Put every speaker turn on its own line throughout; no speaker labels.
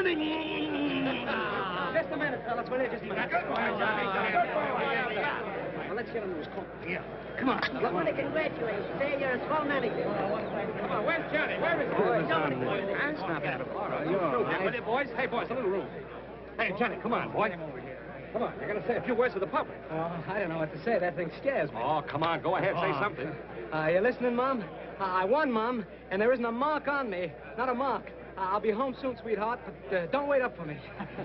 running.
Just a minute, fellas. Will you just a minute?
Good boy, Johnny.
Well, let's get him to his coat.
Yeah. Come on.
I want to congratulate you. Say you're a swell manager.
Come on, where's Johnny? Where is he?
That's not bad.
All right, you're all right. With it, boys? Hey, boys, a little room. Hey, Johnny, come on, boy. Come on, you're going to say a few words to the public.
I don't know what to say. That thing scares me.
Oh, come on, go ahead, say something.
You listening, Mom? I won, Mom, and there isn't a mark on me. Not a mark. I'll be home soon, sweetheart, but don't wait up for me.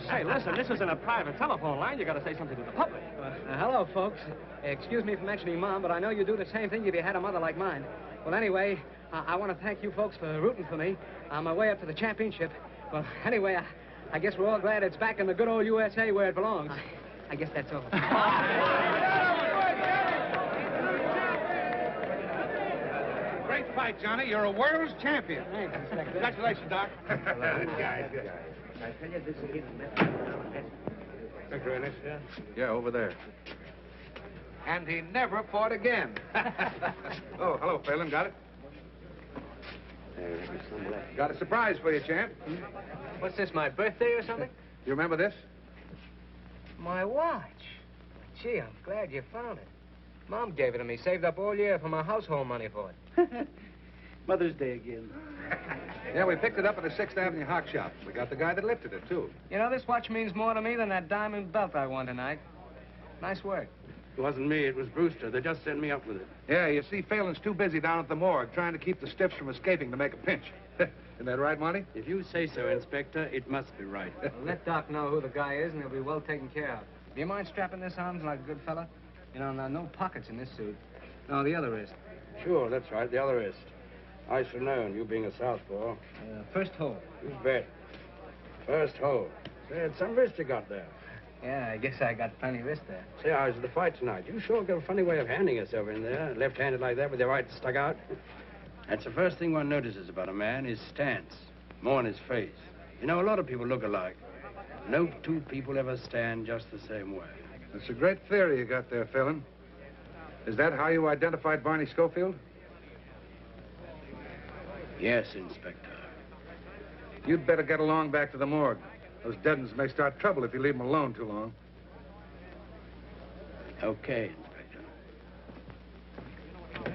Say, listen, this isn't a private telephone line. You got to say something to the public.
Hello, folks. Excuse me for mentioning Mom, but I know you'd do the same thing if you had a mother like mine. Well, anyway, I want to thank you folks for rooting for me on my way up to the championship. Well, anyway, I guess we're all glad it's back in the good old USA where it belongs. I guess that's all.
Great fight, Johnny. You're a world's champion.
Thanks, Inspector.
Congratulations, Doc.
Good guy.
I tell you, this is getting
Inspector Ennis? Yeah, over there.
And he never fought again.
Oh, hello, Phelan. Got it? Got a surprise for you, champ.
What's this, my birthday or something?
You remember this?
My watch. Gee, I'm glad you found it. Mom gave it to me, saved up all year for my household money for it.
Mother's Day again.
Yeah, we picked it up at the 6th Avenue Hock Shop. We got the guy that lifted it, too.
You know, this watch means more to me than that diamond belt I won tonight. Nice work.
It wasn't me, it was Brewster. They just sent me up with it.
Yeah, you see, Phelan's too busy down at the morgue trying to keep the stiffs from escaping to make a pinch. Isn't that right, Monty?
If you say so, Inspector, it must be right.
Well, let Doc know who the guy is, and he'll be well taken care of. Do you mind strapping this on like a good fella? You know, no pockets in this suit. No, the other wrist.
Sure, that's right, the other wrist. I should have known, you being a southpaw.
First hole.
You bet. First hole. Say, it's some wrist you got there.
Yeah, I guess I got plenty wrist there.
Say, I was at the fight tonight. You sure got a funny way of handing yourself in there, left-handed like that with your right stuck out. That's the first thing one notices about a man, his stance, more in his face. You know, a lot of people look alike. No two people ever stand just the same way.
That's a great theory you got there, Phelan. Is that how you identified Barney Schofield?
Yes, Inspector.
You'd better get along back to the morgue. Those dead uns may start trouble if you leave them alone too long.
Okay, Inspector.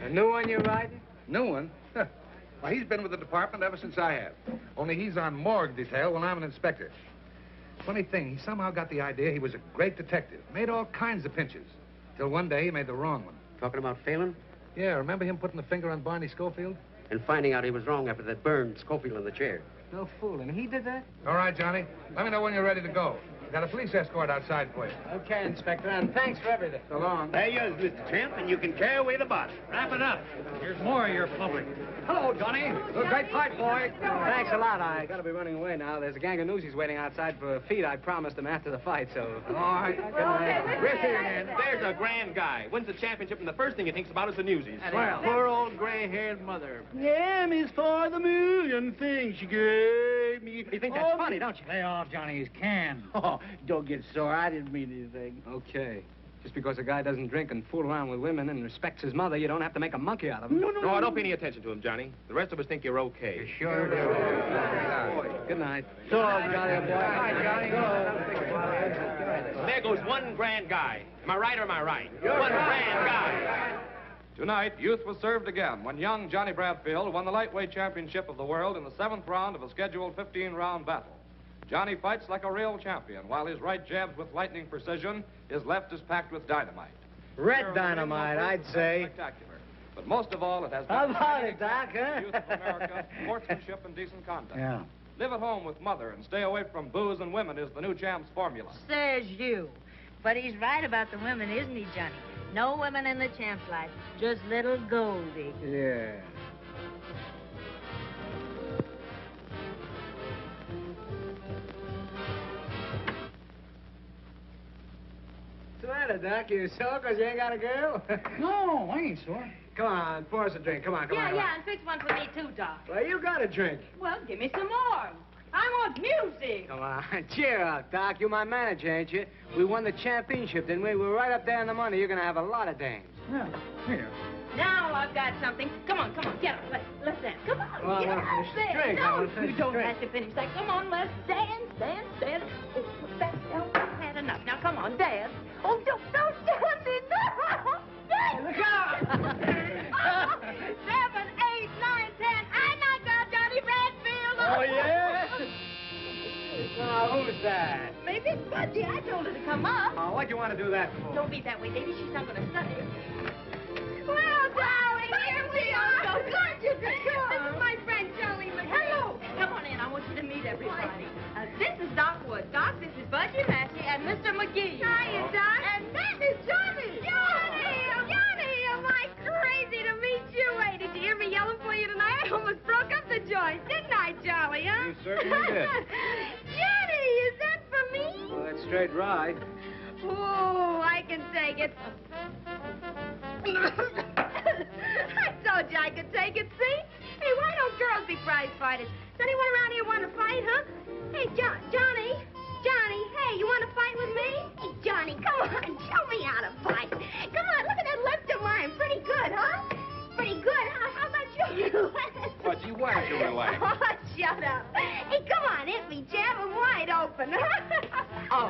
A new one you're riding?
New one? Well, he's been with the department ever since I have. Only he's on morgue detail when I'm an inspector. Funny thing, he somehow got the idea he was a great detective. Made all kinds of pinches. Till one day he made the wrong one.
Talking about Phelan?
Yeah, remember him putting the finger on Barney Schofield?
And finding out he was wrong after that burned Schofield in the chair.
No fooling. He did that?
All right, Johnny. Let me know when you're ready to go. Got a police escort outside for you.
Okay, Inspector, and thanks for everything.
So long.
There you is, Mr. Champ, and you can carry away the body. Wrap it up. Here's more of your public. Hello, Johnny. Great fight, boy.
Thanks a lot. I gotta be running away now. There's a gang of newsies waiting outside for a feed I promised them after the fight, so...
All right.
Good night.
We're here again. There's a grand guy. Wins the championship, and the first thing he thinks about is the newsies.
Well, poor old gray-haired mother.
M is for the million things she gave me. You think that's funny, don't you?
Lay off, Johnny. He's canned.
Oh, don't get sore. I didn't mean anything.
Okay. Just because a guy doesn't drink and fool around with women and respects his mother, you don't have to make a monkey out of him.
No, don't pay any attention to him, Johnny. The rest of us think you're okay.
Sure do. Good night.
So long, Johnny, boy.
Hi, Johnny.
There goes one grand guy. Am I right or am I right? One grand guy.
Tonight, youth was served again when young Johnnie Bradfield won the lightweight championship of the world in the 7th round of a scheduled 15-round battle. Johnny fights like a real champion, while his right jabs with lightning precision, his left is packed with dynamite.
Red dynamite, I'd say.
Spectacular. But most of all, it has been
How about it, Doc, huh?
the youth of America, sportsmanship and decent conduct.
Yeah.
Live at home with mother and stay away from booze and women is the new champ's formula.
Says you. But he's right about the women, isn't he, Johnny? No women in the champ's life, just little Goldie.
Yeah. What's the matter, Doc? You sore because you ain't got a girl?
No, I ain't sore.
Come on, pour us a drink. Come on, come on.
Yeah, and fix one for me, too, Doc.
Well, you got a drink.
Well, give me some more. I want music.
Come on, cheer up, Doc. You're my manager, ain't you? We won the championship, didn't we? We're right up there in the money. You're going to have a lot of dames.
Yeah, here.
Now I've got something. Come on, get up. Let's dance. Come on,
Well, I
get
wanna
up.
finish the
Dance.
drink. I
No,
wanna finish
you
the
don't
drink.
have to finish that. Come on, let's dance. Oh, that's had enough. Now, come on, dance. Oh, don't stand it. No. Dance.
Look out!
7, 8, 9, 10. I knocked out Johnnie Bradfield.
Oh, yeah? Who's that?
Maybe it's Budgie. I told her to come up.
Oh, what'd you want to do that for?
Don't be that way, baby. She's not going to study. Well, darling, here we are. So glad you could come. This is my friend, Joey McGee. Hello. Come on in. I want you to meet everybody. This is Doc Wood. Doc, this is Budgie Massey and Mr. McGee. Hiya, Doc. And that is Johnny. Johnny, am I crazy to meet you? Hey, did you hear me yelling for you tonight? I almost broke up the joint, didn't I, Jolly, huh?
You certainly did.
Johnny, is that for me?
Well, that's straight rye.
Oh, I can take it. I told you I could take it, see? Hey, why don't girls be prize fighters? Does anyone around here want to fight, huh? Hey, Johnny, hey, you want to fight with me? Hey, Johnny, come on, show me how to fight. Come on, look at that left of mine. Pretty good, huh? Pretty good, huh? How about you?
Budgie, why don't you relax?
Oh, shut up. Hey, come on, hit me, jam him wide open.
Oh,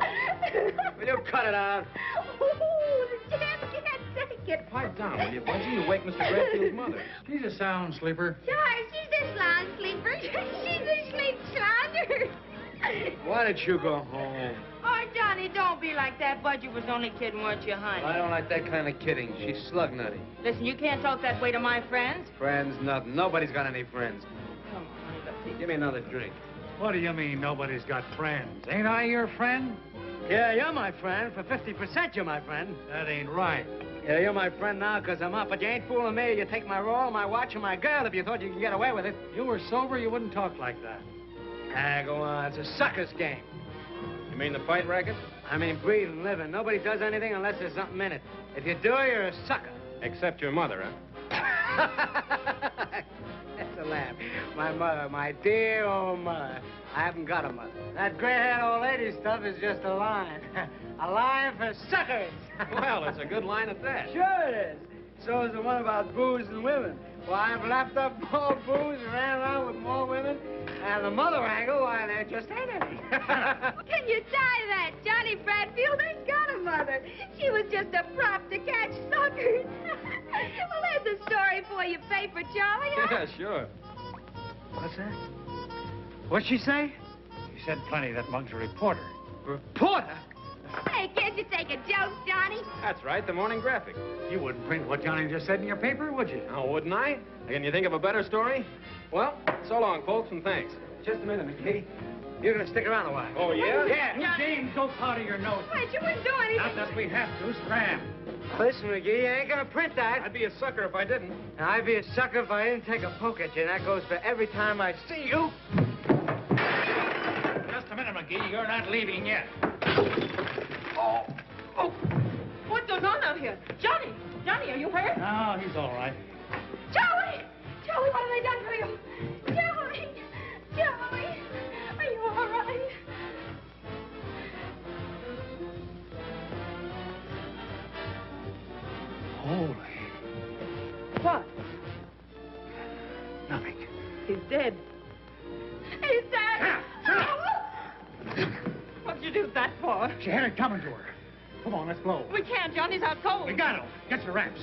will you cut it out?
Ooh, the jam can't take it.
Pipe down, will you, Budgie? You wake Mr. Bradfield's mother.
She's a sound sleeper.
Sure, she's a slouch sleeper. She's a sleep sloucher.
Why don't you go home?
Oh, Johnny, don't be like that. Budgie was only kidding, weren't you, honey?
I don't like that kind of kidding. She's slug nutty.
Listen, you can't talk that way to my friends.
Friends, nothing. Nobody's got any friends.
Come on, honey, let's see.
Give me another drink.
What do you mean nobody's got friends? Ain't I your friend?
Yeah, you're my friend. For 50%, you're my friend.
That ain't right.
Yeah, you're my friend now because I'm up, but you ain't fooling me. You take my roll, my watch, and my girl if you thought you could get away with it.
You were sober, you wouldn't talk like that.
Ah, go on. It's a sucker's game.
You mean the fight racket?
I mean, breathing, living. Nobody does anything unless there's something in it. If you do, you're a sucker.
Except your mother, huh?
That's a laugh. My mother, my dear old mother. I haven't got a mother. That gray-haired old lady stuff is just a line. A line for suckers.
Well, it's a good line at that.
Sure it is. So is the one about booze and women. Why, I've lapped up more booze and ran around with more women. And the mother angle, why, there just ain't any.
Can you tie that? Johnnie Bradfield ain't got a mother. She was just a prop to catch suckers. Well, there's a story for you, paper, Charlie. Huh?
Yeah, sure.
What's that? What'd she say? She said plenty. That mug's a reporter.
Reporter?
Hey, can't you take a joke, Johnny?
That's right, the Morning Graphic.
You wouldn't print what Johnny just said in your paper, would you?
Oh, wouldn't I? Can you think of a better story? Well, so long, folks, and thanks.
Just a minute, McGee. You're going to stick around a while.
Oh, yeah?
Yeah.
You James, go powder your nose.
Wait, you wouldn't do anything.
Not that we have to. Scram.
Listen, McGee, you ain't going to print that.
I'd be a sucker if I didn't.
And I'd be a sucker if I didn't take a poke at you, and that goes for every time I see you.
Just a minute, McGee. You're not leaving yet.
Oh. What goes on out here? Johnny, are you hurt?
No, he's all right.
Joey, what have they done to you? Joey, are you all right?
Holy.
What?
Nothing.
He's dead. He's dead. What'd you do that for?
She had it coming to her. Come on, let's blow.
We can't. Johnny's out cold.
We got him. Get your wraps.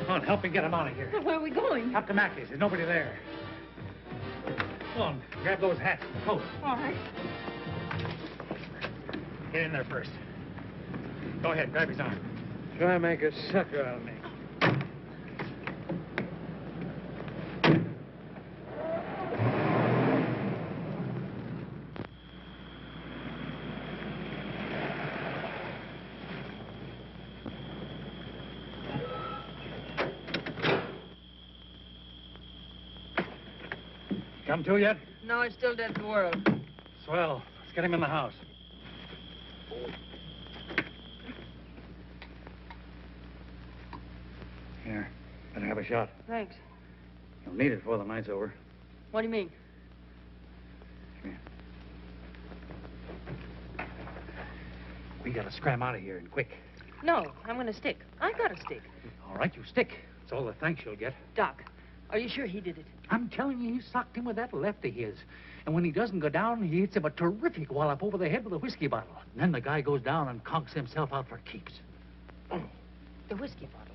Come on, help me get him out of here.
Where are we going?
Up to Mackey's. There's nobody there. Come on, grab those hats and coat.
All right.
Get in there first. Go ahead, grab his arm.
Try to make a sucker out of me.
Come to yet?
No, he's still dead to the world.
Swell. Let's get him in the house. Here, better have a shot.
Thanks.
You'll need it before the night's over.
What do you mean?
Come here. We gotta scram out of here, and quick.
No, I'm going to stick. I got to stick.
All right, you stick. It's all the thanks you'll get.
Doc, are you sure he did it?
I'm telling you, he socked him with that left of his. And when he doesn't go down, he hits him a terrific wallop over the head with a whiskey bottle. And then the guy goes down and conks himself out for keeps.
The whiskey bottle.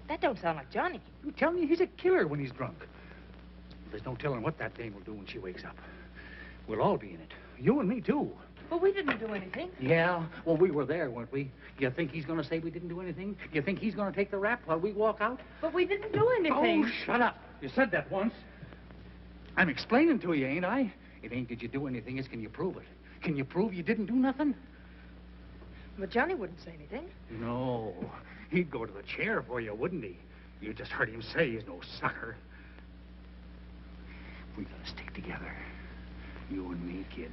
That don't sound like Johnny.
I'm telling you, he's a killer when he's drunk. There's no telling what that dame will do when she wakes up. We'll all be in it. You and me, too.
But we didn't do anything.
Yeah? Well, we were there, weren't we? You think he's going to say we didn't do anything? You think he's going to take the rap while we walk out?
But we didn't do anything.
Oh, shut up. You said that once. I'm explaining to you, ain't I? It ain't did you do anything, it's can you prove it? Can you prove you didn't do nothing?
But Johnny wouldn't say anything.
No. He'd go to the chair for you, wouldn't he? You just heard him say he's no sucker. We gotta stick together. You and me, kid.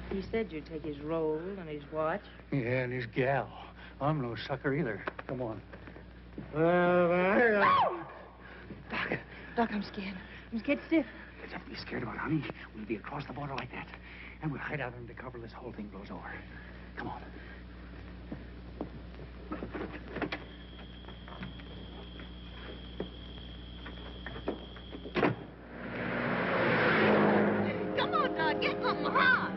He said you'd take his roll and his watch.
Yeah, and his gal. I'm no sucker either. Come on.
Doc, I'm scared. I'm scared stiff.
There's nothing to be scared about, honey. We'll be across the border like that. And we'll hide out under cover till this whole thing blows over. Come on.
Come on, Doc. Get something hot.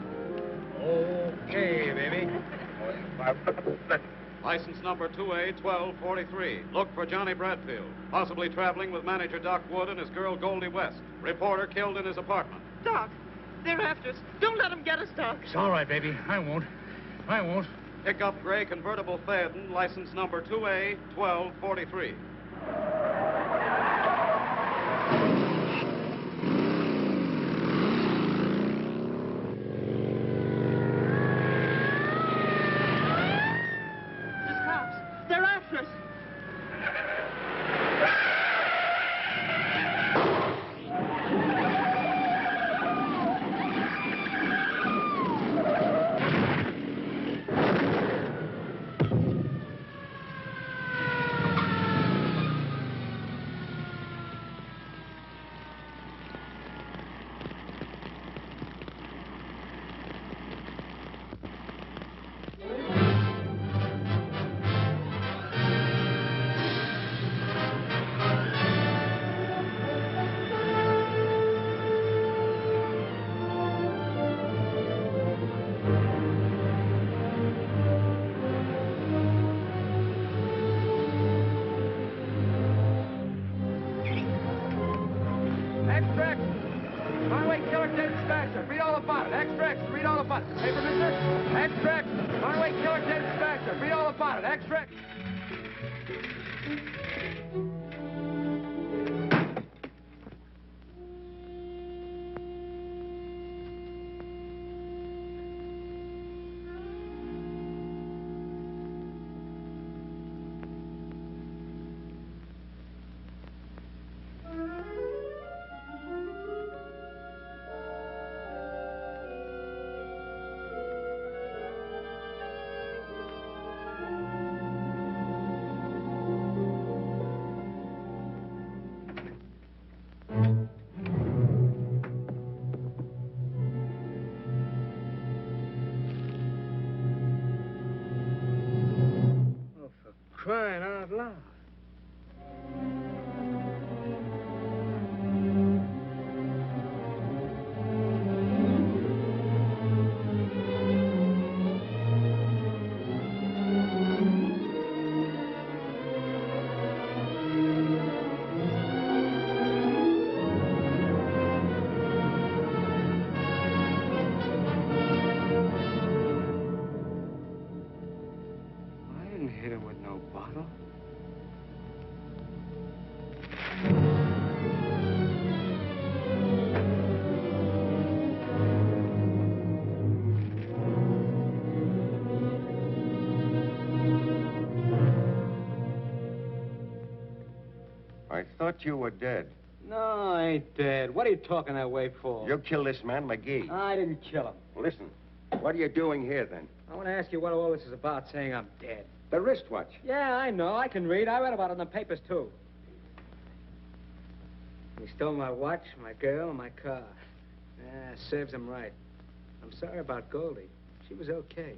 Okay, baby.
License number 2A1243. Look for Johnnie Bradfield, possibly traveling with manager Doc Wood and his girl Goldie West. Reporter killed in his apartment.
Doc, they're after us. Don't let them get us, Doc.
It's all right, baby. I won't. I won't.
Pickup gray convertible Phelan, license number 2A1243.
They're after us.
Extract! Runaway killer dead dispatcher. Read all about it. Extract! Read all about it. Paper, mister? Extract! Runaway killer dead dispatcher. Read all about it. Extract!
Crying out loud. I didn't hit him with no bottle.
I thought you were dead.
No, I ain't dead. What are you talking that way for?
You killed this man, McGee.
I didn't kill him.
Listen, what are you doing here, then?
I want to ask you what all this is about saying I'm dead.
The wristwatch.
Yeah, I know. I can read. I read about it in the papers, too. He stole my watch, my girl, and my car. Yeah, serves him right. I'm sorry about Goldie. She was okay.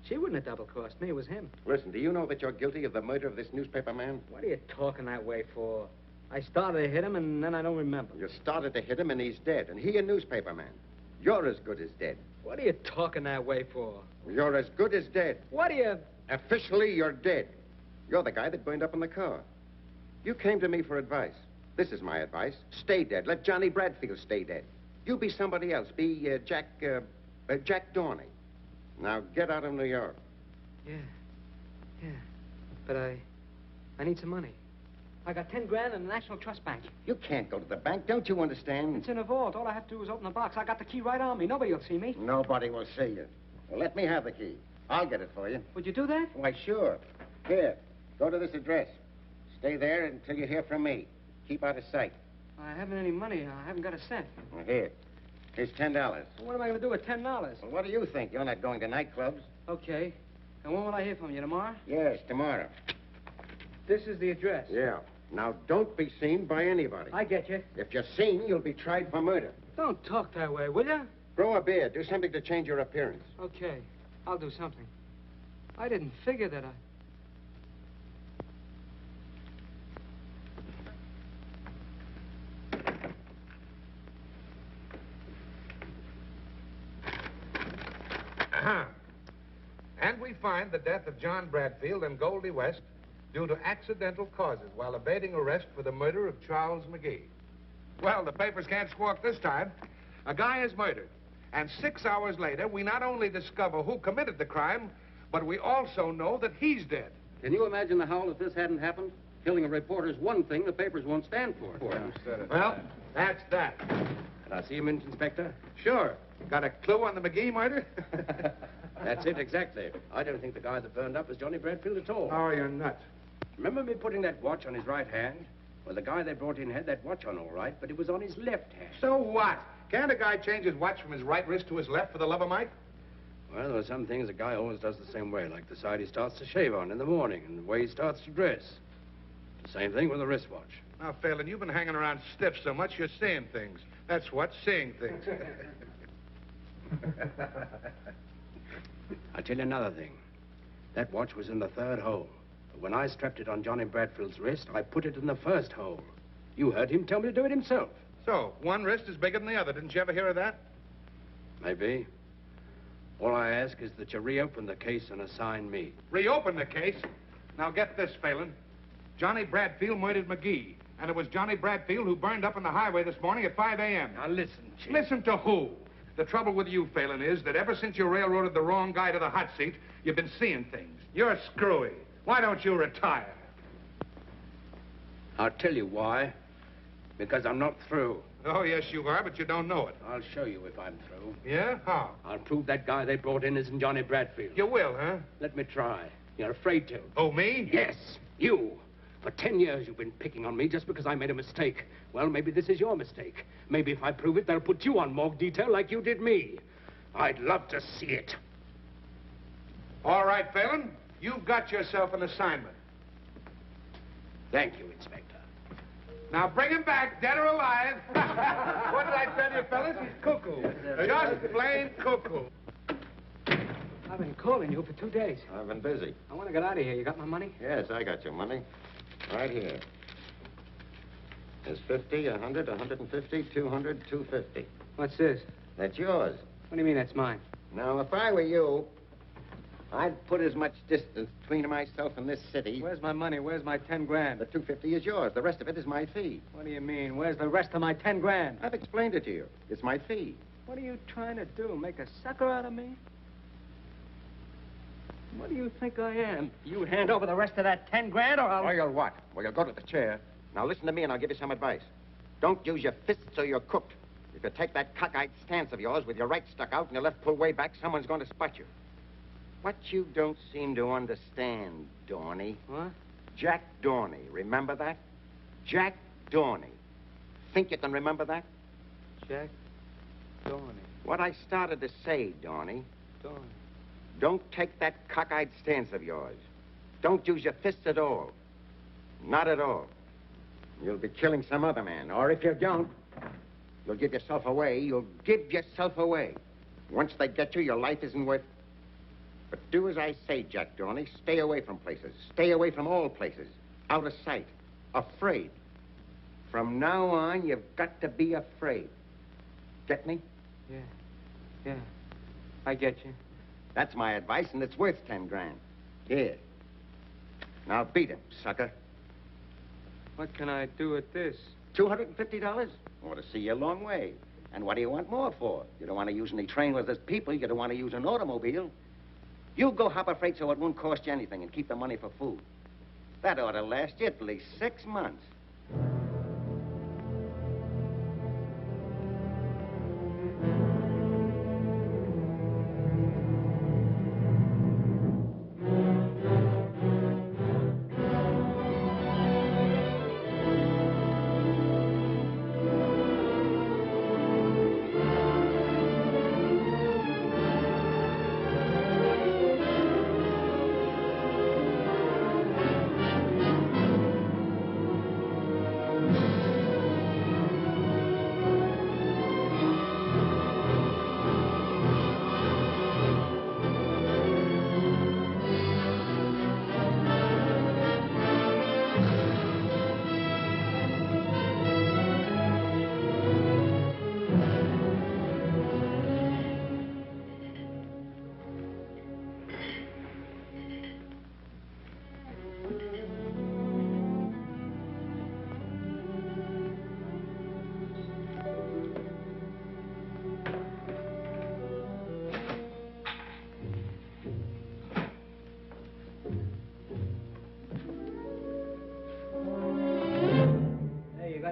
She wouldn't have double-crossed me. It was him.
Listen, do you know that you're guilty of the murder of this newspaper man?
What are you talking that way for? I started to hit him, and then I don't remember.
You started to hit him, and he's dead. And he a newspaper man. You're as good as dead.
What are you talking that way for?
You're as good as dead.
What are you...
Officially, you're dead. You're the guy that burned up in the car. You came to me for advice. This is my advice. Stay dead. Let Johnnie Bradfield stay dead. You be somebody else. Be Jack Dorney. Now, get out of New York.
Yeah. But I need some money. I got 10 grand in the National Trust Bank.
You can't go to the bank. Don't you understand?
It's in a vault. All I have to do is open the box. I got the key right on me. Nobody will see me.
Nobody will see you. Well, let me have the key. I'll get it for you.
Would you do that?
Why, sure. Here, go to this address. Stay there until you hear from me. Keep out of sight.
I haven't any money. I haven't got a cent.
Well, here. Here's $10.
Well, what am I going to do with $10?
Well, what do you think? You're not going to nightclubs.
Okay. And when will I hear from you? Tomorrow?
Yes, tomorrow.
This is the address.
Yeah. Now, don't be seen by anybody.
I get you.
If you're seen, you'll be tried for murder.
Don't talk that way, will you?
Grow a beard. Do something to change your appearance.
Okay. I'll do something. I didn't figure that
And we find the death of John Bradfield and Goldie West due to accidental causes while evading arrest for the murder of Charles McGee. Well, the papers can't squawk this time. A guy is murdered. And 6 hours later, we not only discover who committed the crime, but we also know that he's dead.
Can you imagine the howl if this hadn't happened? Killing a reporter's one thing the papers won't stand for.
Well, that's that.
Can I see him, Inspector?
Sure. Got a clue on the McGee murder?
That's it, exactly. I don't think the guy that burned up was Johnnie Bradfield at all.
Oh, you're nuts.
Remember me putting that watch on his right hand? Well, the guy they brought in had that watch on all right, but it was on his left hand.
So what? Can't a guy change his watch from his right wrist to his left for the love of Mike?
Well, there are some things a guy always does the same way, like the side he starts to shave on in the morning and the way he starts to dress. The same thing with a wristwatch.
Now, Phelan, you've been hanging around stiff so much you're seeing things. That's what, seeing things.
I'll tell you another thing. That watch was in the third hole. But when I strapped it on Johnnie Bradfield's wrist, I put it in the first hole. You heard him tell me to do it himself.
So, one wrist is bigger than the other. Didn't you ever hear of that?
Maybe. All I ask is that you reopen the case and assign me.
Reopen the case? Now, get this, Phelan. Johnnie Bradfield murdered McGee. And it was Johnnie Bradfield who burned up on the highway this morning at 5 a.m.
Now, listen, Chief.
Listen to who? The trouble with you, Phelan, is that ever since you railroaded the wrong guy to the hot seat, you've been seeing things. You're screwy. Why don't you retire?
I'll tell you why. Because I'm not through.
Oh, yes, you are, but you don't know it.
I'll show you if I'm through.
Yeah? How?
I'll prove that guy they brought in isn't Johnnie Bradfield.
You will, huh?
Let me try. You're afraid to.
Oh, me?
Yes, you. For 10 years you've been picking on me just because I made a mistake. Well, maybe this is your mistake. Maybe if I prove it, they'll put you on morgue detail like you did me. I'd love to see it.
All right, Phelan. You've got yourself an assignment.
Thank you, Inspector.
Now bring him back, dead or alive. What did I tell you, fellas? He's cuckoo. Just plain cuckoo.
I've been calling you for 2 days.
I've been busy.
I want to get out of here. You got my money?
Yes, I got your money. Right here. There's 50, 100, 150, 200, 250.
What's this?
That's yours.
What do you mean that's mine?
Now, if I were you, I'd put as much distance between myself and this city.
Where's my money? Where's my 10 grand?
The 250 is yours. The rest of it is my fee.
What do you mean? Where's the rest of my 10 grand?
I've explained it to you. It's my fee.
What are you trying to do? Make a sucker out of me? What do you think I am? You hand over the rest of that 10 grand or I'll...
Or you'll what? Well, you'll go to the chair. Now, listen to me and I'll give you some advice. Don't use your fists or you're cooked. If you take that cockeyed stance of yours with your right stuck out and your left pulled way back, someone's going to spot you. What you don't seem to understand, Dorney.
What?
Jack Dorney. Remember that? Jack Dorney. Think you can remember that?
Jack Dorney.
What I started to say, Dorney.
Dorney.
Don't take that cockeyed stance of yours. Don't use your fists at all. Not at all. You'll be killing some other man. Or if you don't, you'll give yourself away. You'll give yourself away. Once they get you, your life isn't worth... But do as I say, Jack Dorney. Stay away from places. Stay away from all places. Out of sight. Afraid. From now on, you've got to be afraid. Get me?
Yeah. I get you.
That's my advice, and it's worth 10 grand. Here. Now beat him, sucker.
What can I do with this?
$250? Ought to see you a long way. And what do you want more for? You don't want to use any trainless people. You don't want to use an automobile. You go hop a freight so it won't cost you anything and keep the money for food. That ought to last you at least 6 months.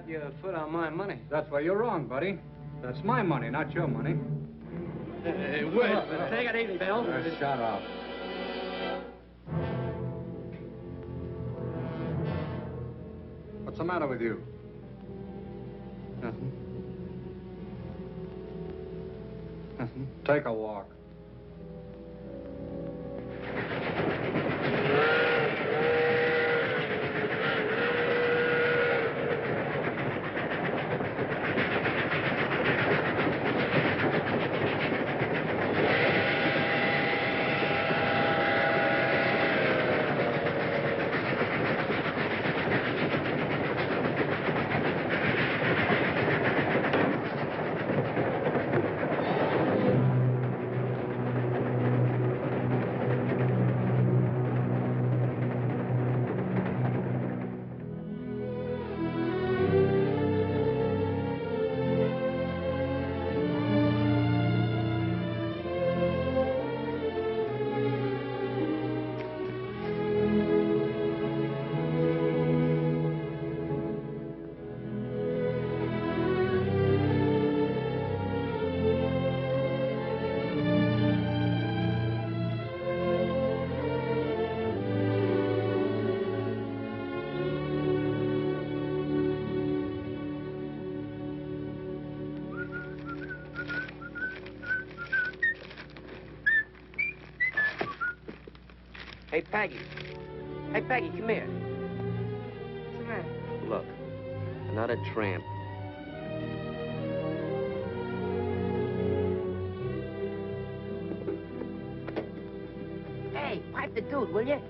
Your foot on my money.
That's where you're wrong, buddy. That's my money, not your money.
Hey, wait a minute. Take it easy, Bill.
Shut up. What's the matter with you?
Nothing.
Take a walk.
Hey, Peggy. Hey, Peggy, come here. What's the matter?
Look, another tramp.
Hey, pipe the dude, will you?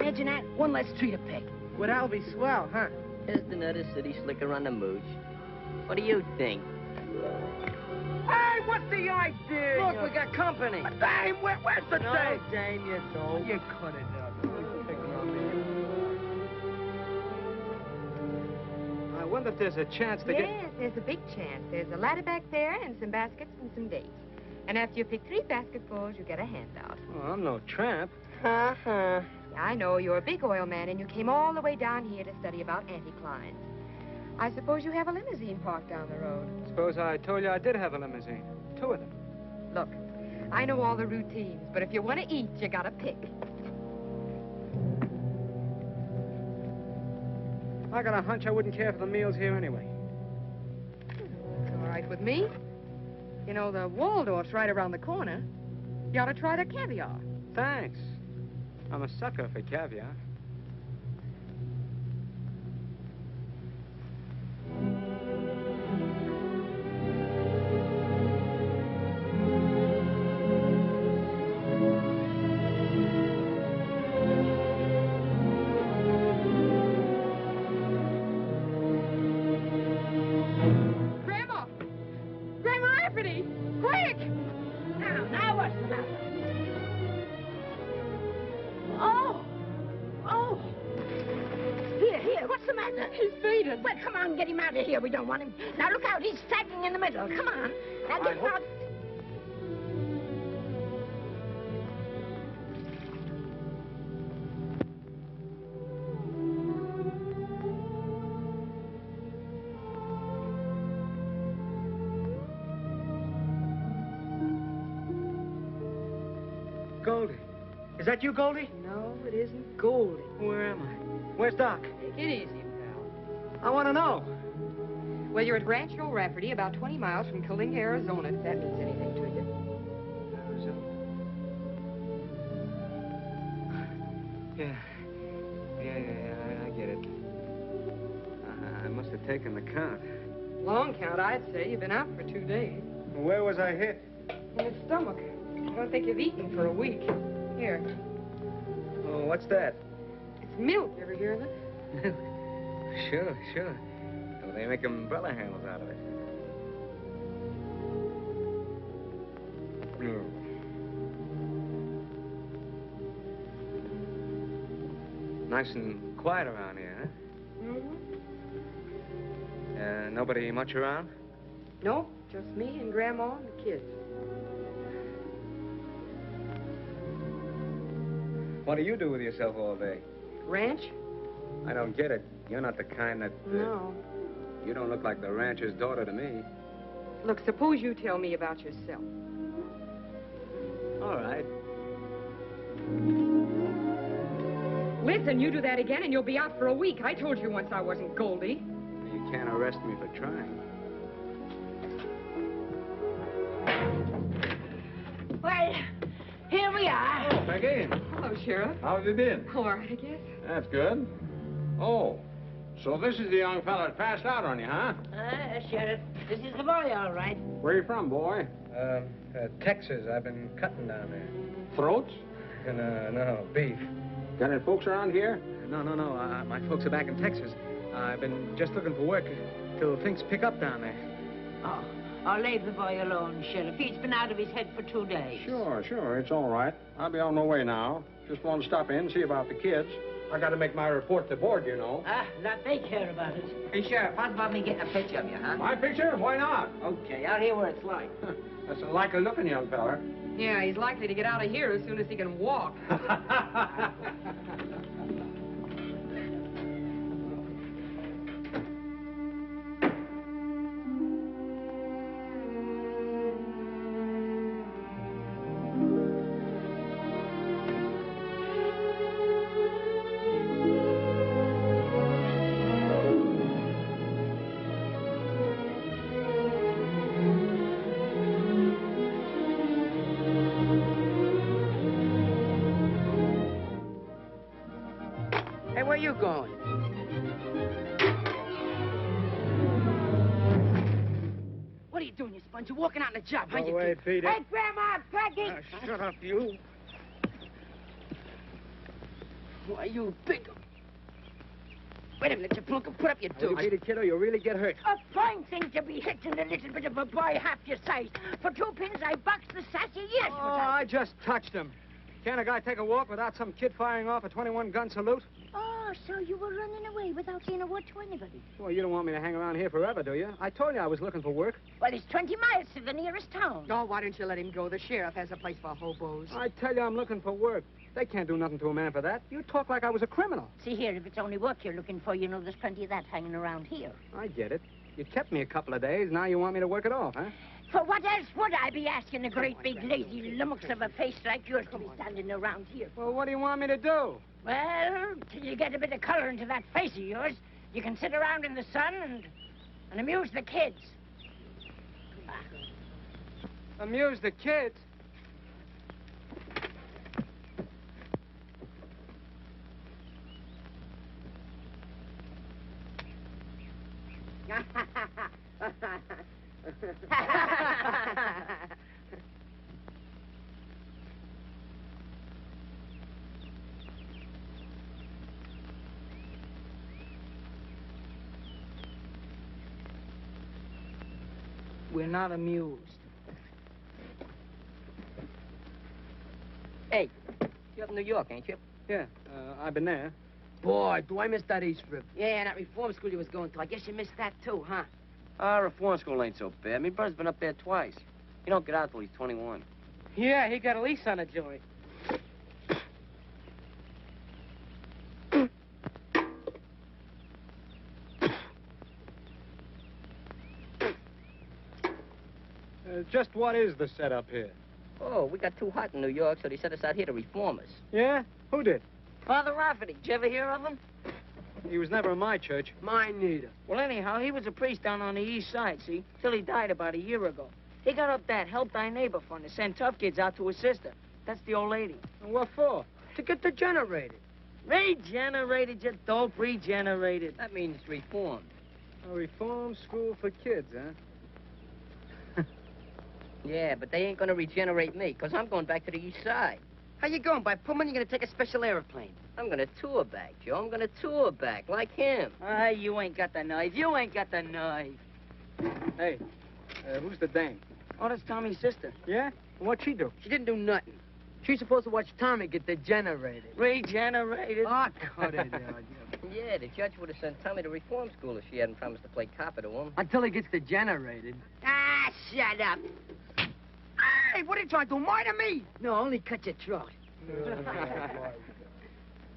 Imagine that. One less tree to pick.
Well, that'll be swell, huh?
Just another city slicker on the mooch. What do you think?
Hey, what's the idea?
Look, we got company.
Dame, where's the
No,
dame?
Dame, you don't. You cut it up. I wonder if there's a chance to get...
Yes, there's a big chance. There's a ladder back there and some baskets and some dates. And after you pick 3 basketfuls, you get a handout.
Oh, I'm no tramp.
Uh-huh. I know you're a big oil man, and you came all the way down here to study about anticlines. I suppose you have a limousine parked down the road.
Suppose I told you I did have a limousine. 2 of them.
Look, I know all the routines, but if you want to eat, you gotta pick.
I got a hunch I wouldn't care for the meals here anyway.
It's all right with me. You know, the Waldorf's right around the corner. You ought to try their caviar.
Thanks. I'm a sucker for caviar.
Grandma! Grandma Anthony! Quick!
Now what's the matter? Oh! Oh! Here, what's the matter?
He's fainted.
Well, come on, get him out of here. We don't want him. Now, look out. He's sagging in the middle. Come on. Now, get him out.
Goldie. Is that you, Goldie?
No, it isn't Goldie.
Where am I? Where's Doc?
Take it easy, pal.
I want to know.
Well, you're at Rancho Rafferty, about 20 miles from Killing, Arizona, if that means anything to you.
Yeah, I get it. I must have taken the count.
Long count, I'd say. You've been out for 2 days.
Where was I hit?
In the stomach. I don't think you've eaten for a week. Here.
Oh, what's that?
It's milk. You ever hear of it?
Sure. Well, they make umbrella handles out of it. Oh. Nice and quiet around here, huh?
Mm-hmm.
Nobody much around?
No, just me and Grandma and the kids.
What do you do with yourself all day?
Ranch?
I don't get it. You're not the kind that...
No.
You don't look like the rancher's daughter to me.
Look, suppose you tell me about yourself.
All right.
Listen, you do that again and you'll be out for a week. I told you once I wasn't Goldie.
You can't arrest me for trying.
Well, here we are.
Oh, Peggy.
Hello, Sheriff.
How have you been?
All right, I guess.
That's good. Oh, so this is the young fella that passed out on you, huh?
Sheriff, this is the boy, all right.
Where you from, boy?
Texas. I've been cutting down there.
Throats?
No, beef.
Got any folks around here?
No. My folks are back in Texas. I've been just looking for work till things pick up down there.
Oh, leave the boy alone, Sheriff. He's been out of his head for 2 days.
Sure. It's all right. I'll be on my way now. Just want to stop in and see about the kids. I got to make my report to board, you know.
Let me care about it.
Hey, Sheriff, how about me getting a picture of you, huh?
My picture? Why not?
Okay, out here where it's light.
That's a likely-looking young fella.
Yeah, he's likely to get out of here as soon as he can walk.
Hey, where you going?
What are you doing, you sponge? You're walking out on the job, huh?
Go away, Peter.
Hey, Grandma, Peggy!
Shut up, you.
Why, you big... Wait a minute, you plunk and put up your
You
dukes.
beat a kiddo, you'll really get hurt.
A fine thing to be hitting a little bit of a boy half your size. For 2 pins, I boxed the sassy years.
Oh, I just touched him. Can't a guy take a walk without some kid firing off a 21-gun salute?
Oh, so you were running away without saying a word to anybody.
Well, you don't want me to hang around here forever, do you? I told you I was looking for work.
Well, it's 20 miles to the nearest town.
Oh, why don't you let him go? The sheriff has a place for hobos.
I tell you I'm looking for work. They can't do nothing to a man for that. You talk like I was a criminal.
See here, if it's only work you're looking for, you know there's plenty of that hanging around here.
I get it. You kept me a couple of days. Now you want me to work it off, huh?
For what else would I be asking a great big lazy lummox of a face like yours to be standing around here?
Well, what do you want me to do?
Well, till you get a bit of color into that face of yours, you can sit around in the sun and amuse the kids.
Amuse the kids?
we're not amused.
Hey, you're up in New York, ain't you?
Yeah, I've been there.
Boy, do I miss that East Rip. Yeah, and that reform school you was going to. I guess you missed that, too, huh?
Reform school ain't so bad. Me brother's been up there twice. He don't get out till he's 21.
Yeah, he got a lease on the joint.
Just what is the setup here?
Oh, we got too hot in New York, so they sent us out here to reform us.
Yeah? Who did?
Father Rafferty. Did you ever hear of him?
He was never in my church.
Mine neither. Well, anyhow, he was a priest down on the east side, see? Till he died about a year ago. He got up that Help Thy Neighbor fund to send tough kids out to his sister. That's the old lady.
And what for?
To get degenerated. Regenerated, you dope, regenerated. That means reformed.
A reform school for kids, huh?
Yeah, but they ain't gonna regenerate me, because I'm going back to the east side. How you going? By Pullman, you're gonna take a special airplane. I'm gonna tour back, Joe. I'm gonna tour back, like him. Ah, you ain't got the nerve. You ain't got the nerve.
Hey, who's the dame?
Oh, that's Tommy's sister.
Yeah? What'd she do?
She didn't do nothing. She's supposed to watch Tommy get degenerated. Regenerated?
Oh, cut it out.
Yeah, the judge would have sent Tommy to reform school if she hadn't promised to play copper to him.
Until he gets degenerated.
Ah, shut up.
Hey, what are you trying to do? Murder me?
No, only cut your throat.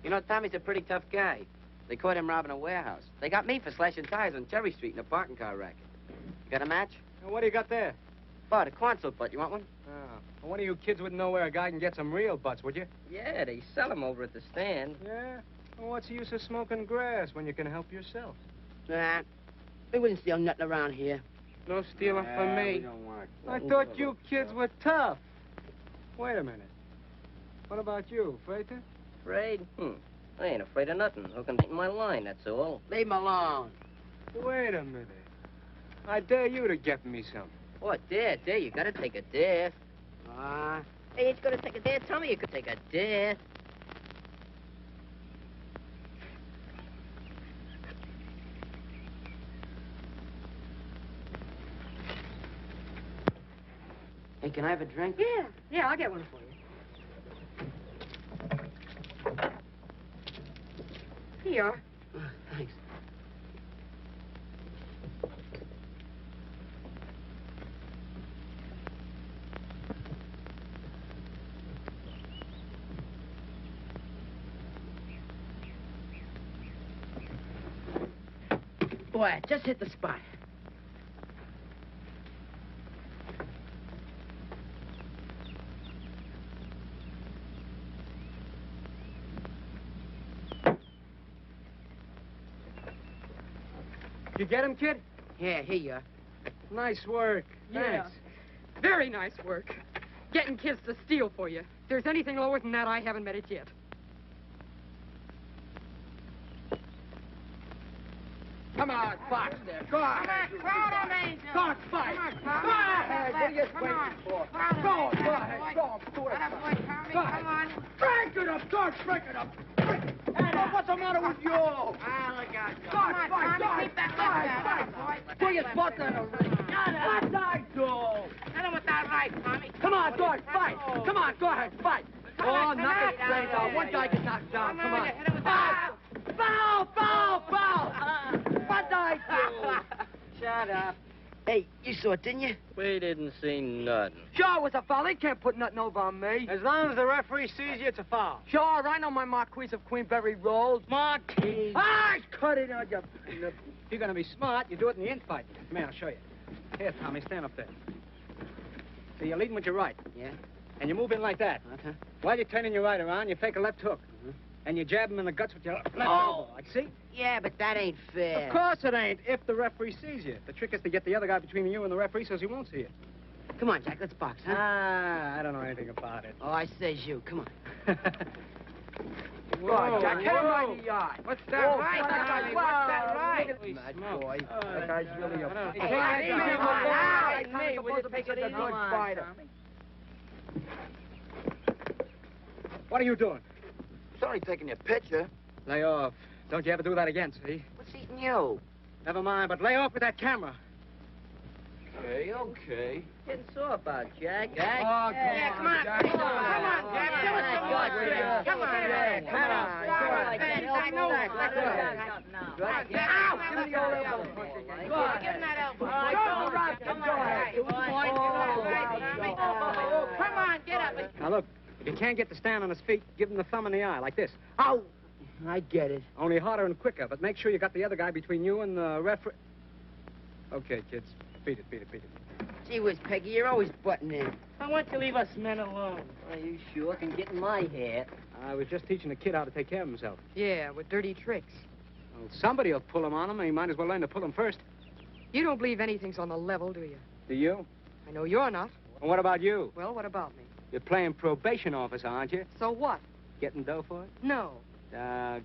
You know, Tommy's a pretty tough guy. They caught him robbing a warehouse. They got me for slashing tires on Cherry Street in a parking car racket. You got a match?
And what do you got there?
Oh, the Quonset butt. You want one?
Oh. Well, one of you kids wouldn't know where a guy can get some real butts, would you?
Yeah, they sell them over at the stand.
Yeah? Well, what's the use of smoking grass when you can help yourself?
Nah, they wouldn't steal nothing around here.
No stealing from me. I thought you kids were tough. Wait a minute. What about you, Frater?
Afraid? I ain't afraid of nothing. Who can take my line, that's all. Leave him alone.
Wait a minute. I dare you to get me some.
What, dare? Dare? You gotta take a dare. Hey, ain't you gonna take a dare? Tell me you could take a dare. Hey, can I have a drink?
Yeah, I'll get one for you. Here you are.
Oh, thanks. Boy, just hit the spot.
You get him, kid?
Yeah, here you are.
Nice work.
Yeah.
Thanks.
Very nice work. Getting kids to steal for you. If there's anything lower than that, I haven't met it yet.
Come on, Fox. Go on.
Crowd him,
Go on, Spike. Go ahead. What are you waiting for? Go on, go ahead. Go on, do it. Go ahead. Break it up, George. Break it up. What's the matter with you?
Ah, look out.
Come on, Tommy, keep that left. Put your butt in the ring. What I do?
Hit him with that right, Tommy.
Come on, George, fight. Come on, go ahead, fight. Oh, knock it straight out. One guy gets knocked down. Come on.
Hit him with that.
Foul, foul, foul. What I do?
Shut up. Hey, you saw it, didn't you?
We didn't see nothing.
Sure, it was a foul. They can't put nothing over on me.
As long as the referee sees you, it's a foul.
Sure, I know my Marquise of Queenberry rolls.
Marquis.
Ah, cut it out, you...
If you're going to be smart, you do it in the infight. Come here, I'll show you. Here, Tommy, stand up there. So you're leading with your right.
Yeah?
And you move in like that.
Okay.
While you're turning your right around, you fake a left hook. And you jab him in the guts with your left elbow. Like, see?
Yeah, but that ain't fair.
Of course it ain't, if the referee sees you. The trick is to get the other guy between you and the referee so he won't see you.
Come on, Jack, let's box, huh?
Ah, I don't know anything about it.
Oh, I says you. Come on.
Whoa,
Go on, Jack. Hit him
whoa.
right in the yard.
What's that
Oh,
right,
Tommy?
What's
Whoa,
that right?
look at that boy. That guy's really a...
Hey,
Hey,
hey,
hey,
hey,
Tommy's
hey,
supposed to make it a good fighter.
What are you doing?
Sorry taking your picture.
Lay off. Don't you ever do that again, see?
What's eating you?
Never mind, but lay off with that camera.
Okay. Getting sore about, Jack.
Oh, come on, Jack.
Come on, Jack. Come on, Jack. I know that. Ow! Give me the old elbow. Give him that elbow. Come on, get up.
Now, look, if you can't get the stand on his feet, give him the thumb in the eye, like this.
Ow! I get it.
Only harder and quicker, but make sure you got the other guy between you and the referee. Okay, kids. Beat it.
Gee whiz, Peggy, you're always butting in. Why don't you leave us men alone? Well, you sure can get in my hair.
I was just teaching the kid how to take care of himself.
Yeah, with dirty tricks.
Well, somebody will pull him on him, and he might as well learn to pull him first.
You don't believe anything's on the level, do you?
Do you?
I know you're not.
And what about you?
Well, what about me?
You're playing probation officer, aren't you?
So what?
Getting dough for it?
No.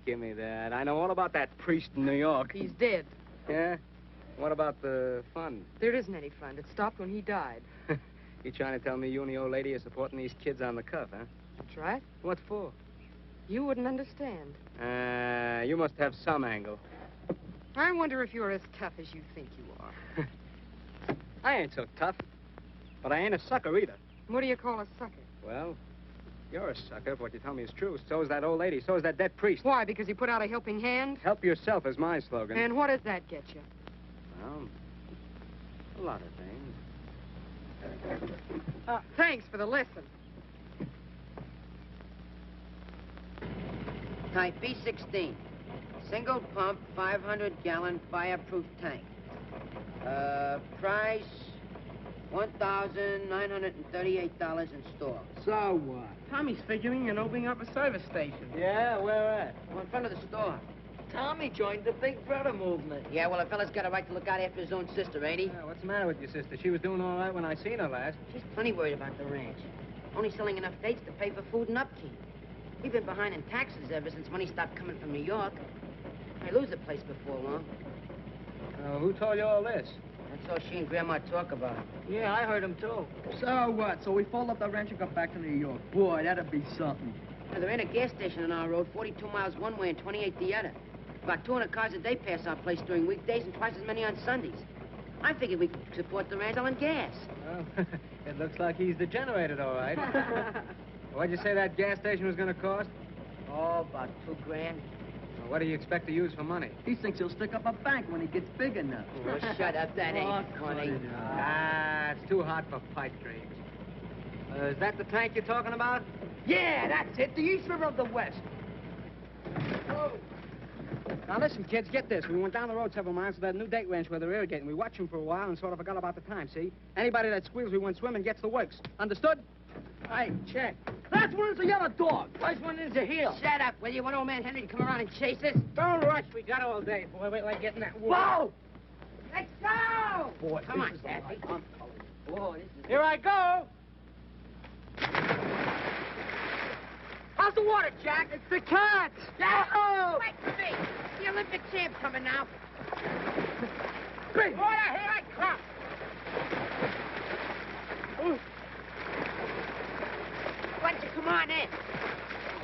Give me that. I know all about that priest in New York.
He's dead.
Yeah? What about the fund?
There isn't any fund. It stopped when he died.
You trying to tell me you and the old lady are supporting these kids on the cuff, huh?
That's right.
What for?
You wouldn't understand.
You must have some angle.
I wonder if you're as tough as you think you are.
I ain't so tough. But I ain't a sucker either.
What do you call a sucker?
Well, you're a sucker if what you tell me is true. So is that old lady. So is that dead priest.
Why, because he put out a helping hand?
Help yourself is my slogan.
And what does that get you?
Well, a lot of things.
Thanks for the lesson.
Type B16. Single pump, 500-gallon fireproof tank. Price, $1,938 in store.
So what?
Tommy's figuring on opening up a service station.
Yeah, where at?
Well, in front of the store. Tommy joined the Big Brother movement. Yeah, well, a fella's got a right to look out after his own sister, ain't he?
Yeah, what's the matter with your sister? She was doing all right when I seen her last.
She's plenty worried about the ranch. Only selling enough dates to pay for food and upkeep. We've been behind in taxes ever since money stopped coming from New York. I lose the place before long.
Who told you all this?
That's all she and Grandma talk about.
Yeah, I heard him too.
So what? So we fold up the ranch and go back to New York. Boy, that'd be something.
Now, there ain't a gas station on our road, 42 miles one way and 28 the other. About 200 cars a day pass our place during weekdays and twice as many on Sundays. I figured we could support the ranch selling gas.
Well, it looks like he's degenerated, all right. What'd you say that gas station was going to cost?
Oh, about $2 grand.
Well, what do you expect to use for money?
He thinks he'll stick up a bank when he gets big enough.
Oh, shut up. That ain't funny.
It's too hot for pipe dreams. Is that the tank you're talking about?
Yeah, that's it. The East River of the West.
Oh. Now, listen, kids, get this. We went down the road several miles to that new date ranch where they're irrigating. We watched them for a while and sort of forgot about the time, see? Anybody that squeals we went swimming gets the works. Understood?
Hey, check. That's one is the yellow dog.
First one is a heel. Shut up, will you? Want old man Henry to come around and chase us?
Don't rush. We got all day, boy. Wait till I get in that water.
Whoa! Let's go!
Boy,
come on, Daffy. Whoa, this is...
Here I go. How's the water, Jack? It's the cats.
Oh! Wait for me. The Olympic champ coming now.
Big
Water, here I come.
Ooh.
Why don't you come on in?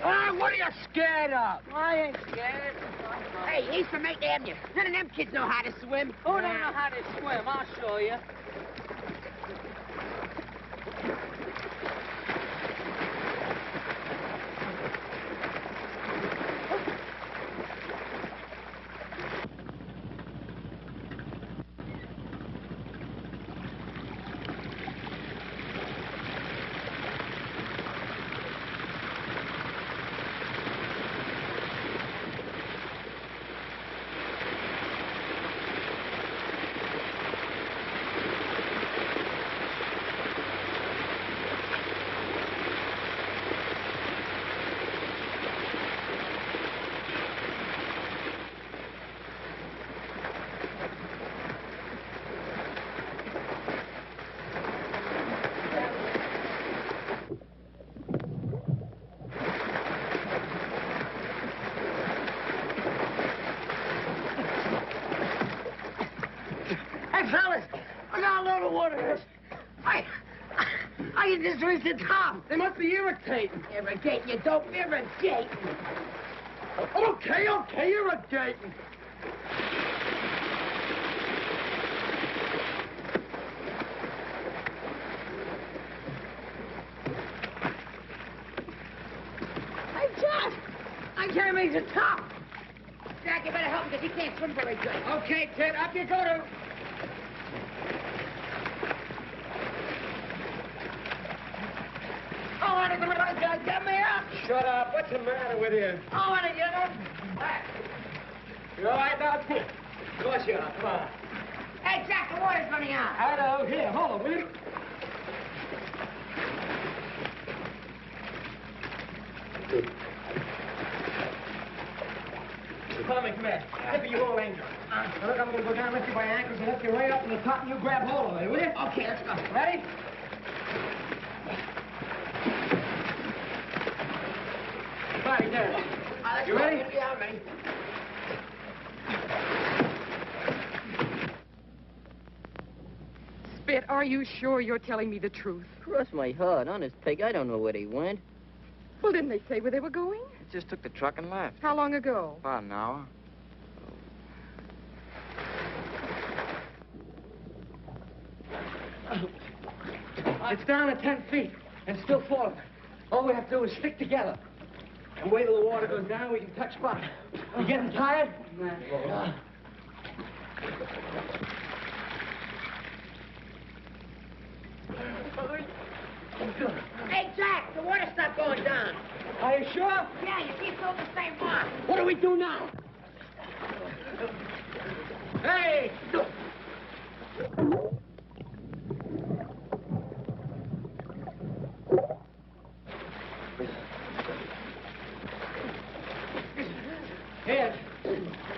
Ah, what are you scared of?
I ain't scared. Hey, he's from 8th Avenue. None of them kids know how to swim.
Who don't know how to swim? I'll show you. Fellas, I got a load of water. I can just reach the top. They must be irritating.
Irrigating, you dope. Irrigating.
Okay, irrigating. I can't make the top.
Jack, you better help him because he can't swim very good.
Okay, Ted, up you go to... Oh, what is the matter? Get me up!
Shut up. What's the matter with you?
Oh, what is you
You all right now, Pete? Of course you are. Come on.
Hey, Jack, the water's running out.
Hello. Here, hold on, will you?
Tommy, come here. Tip of your old angel. Now, look, I'm going to go down, lift you by your ankles, and lift you right up to the top, and you grab hold of it, will you? Okay, let's go. Ready? Body there. You ready?
Yeah, I'm ready.
Spit, are you sure you're telling me the truth?
Cross my heart. Honest, Peg, I don't know where they went.
Well, didn't they say where they were going?
Just took the truck and left.
How long ago?
About an hour.
It's down at 10 feet and still falling. All we have to do is stick together. And wait till the water goes down, we can touch bottom. You getting tired?
Hey, Jack, the water stopped going down.
Are you sure?
Yeah, you see, it's all the same mark.
What do we do now? Hey! Here,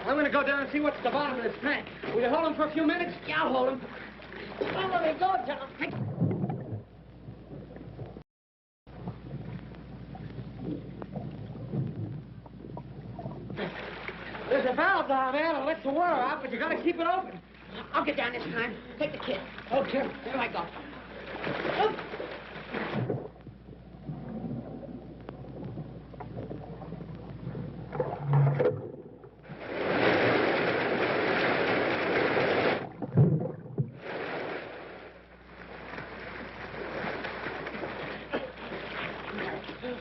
I'm going to go down and see what's at the bottom of this tank. Will you hold him for a few minutes?
Yeah, I'll hold him. Oh, let me go, John.
There's a valve down there that lets the water out, but you got to keep it open.
I'll get down this time. Take the kid.
Okay.
Here I go.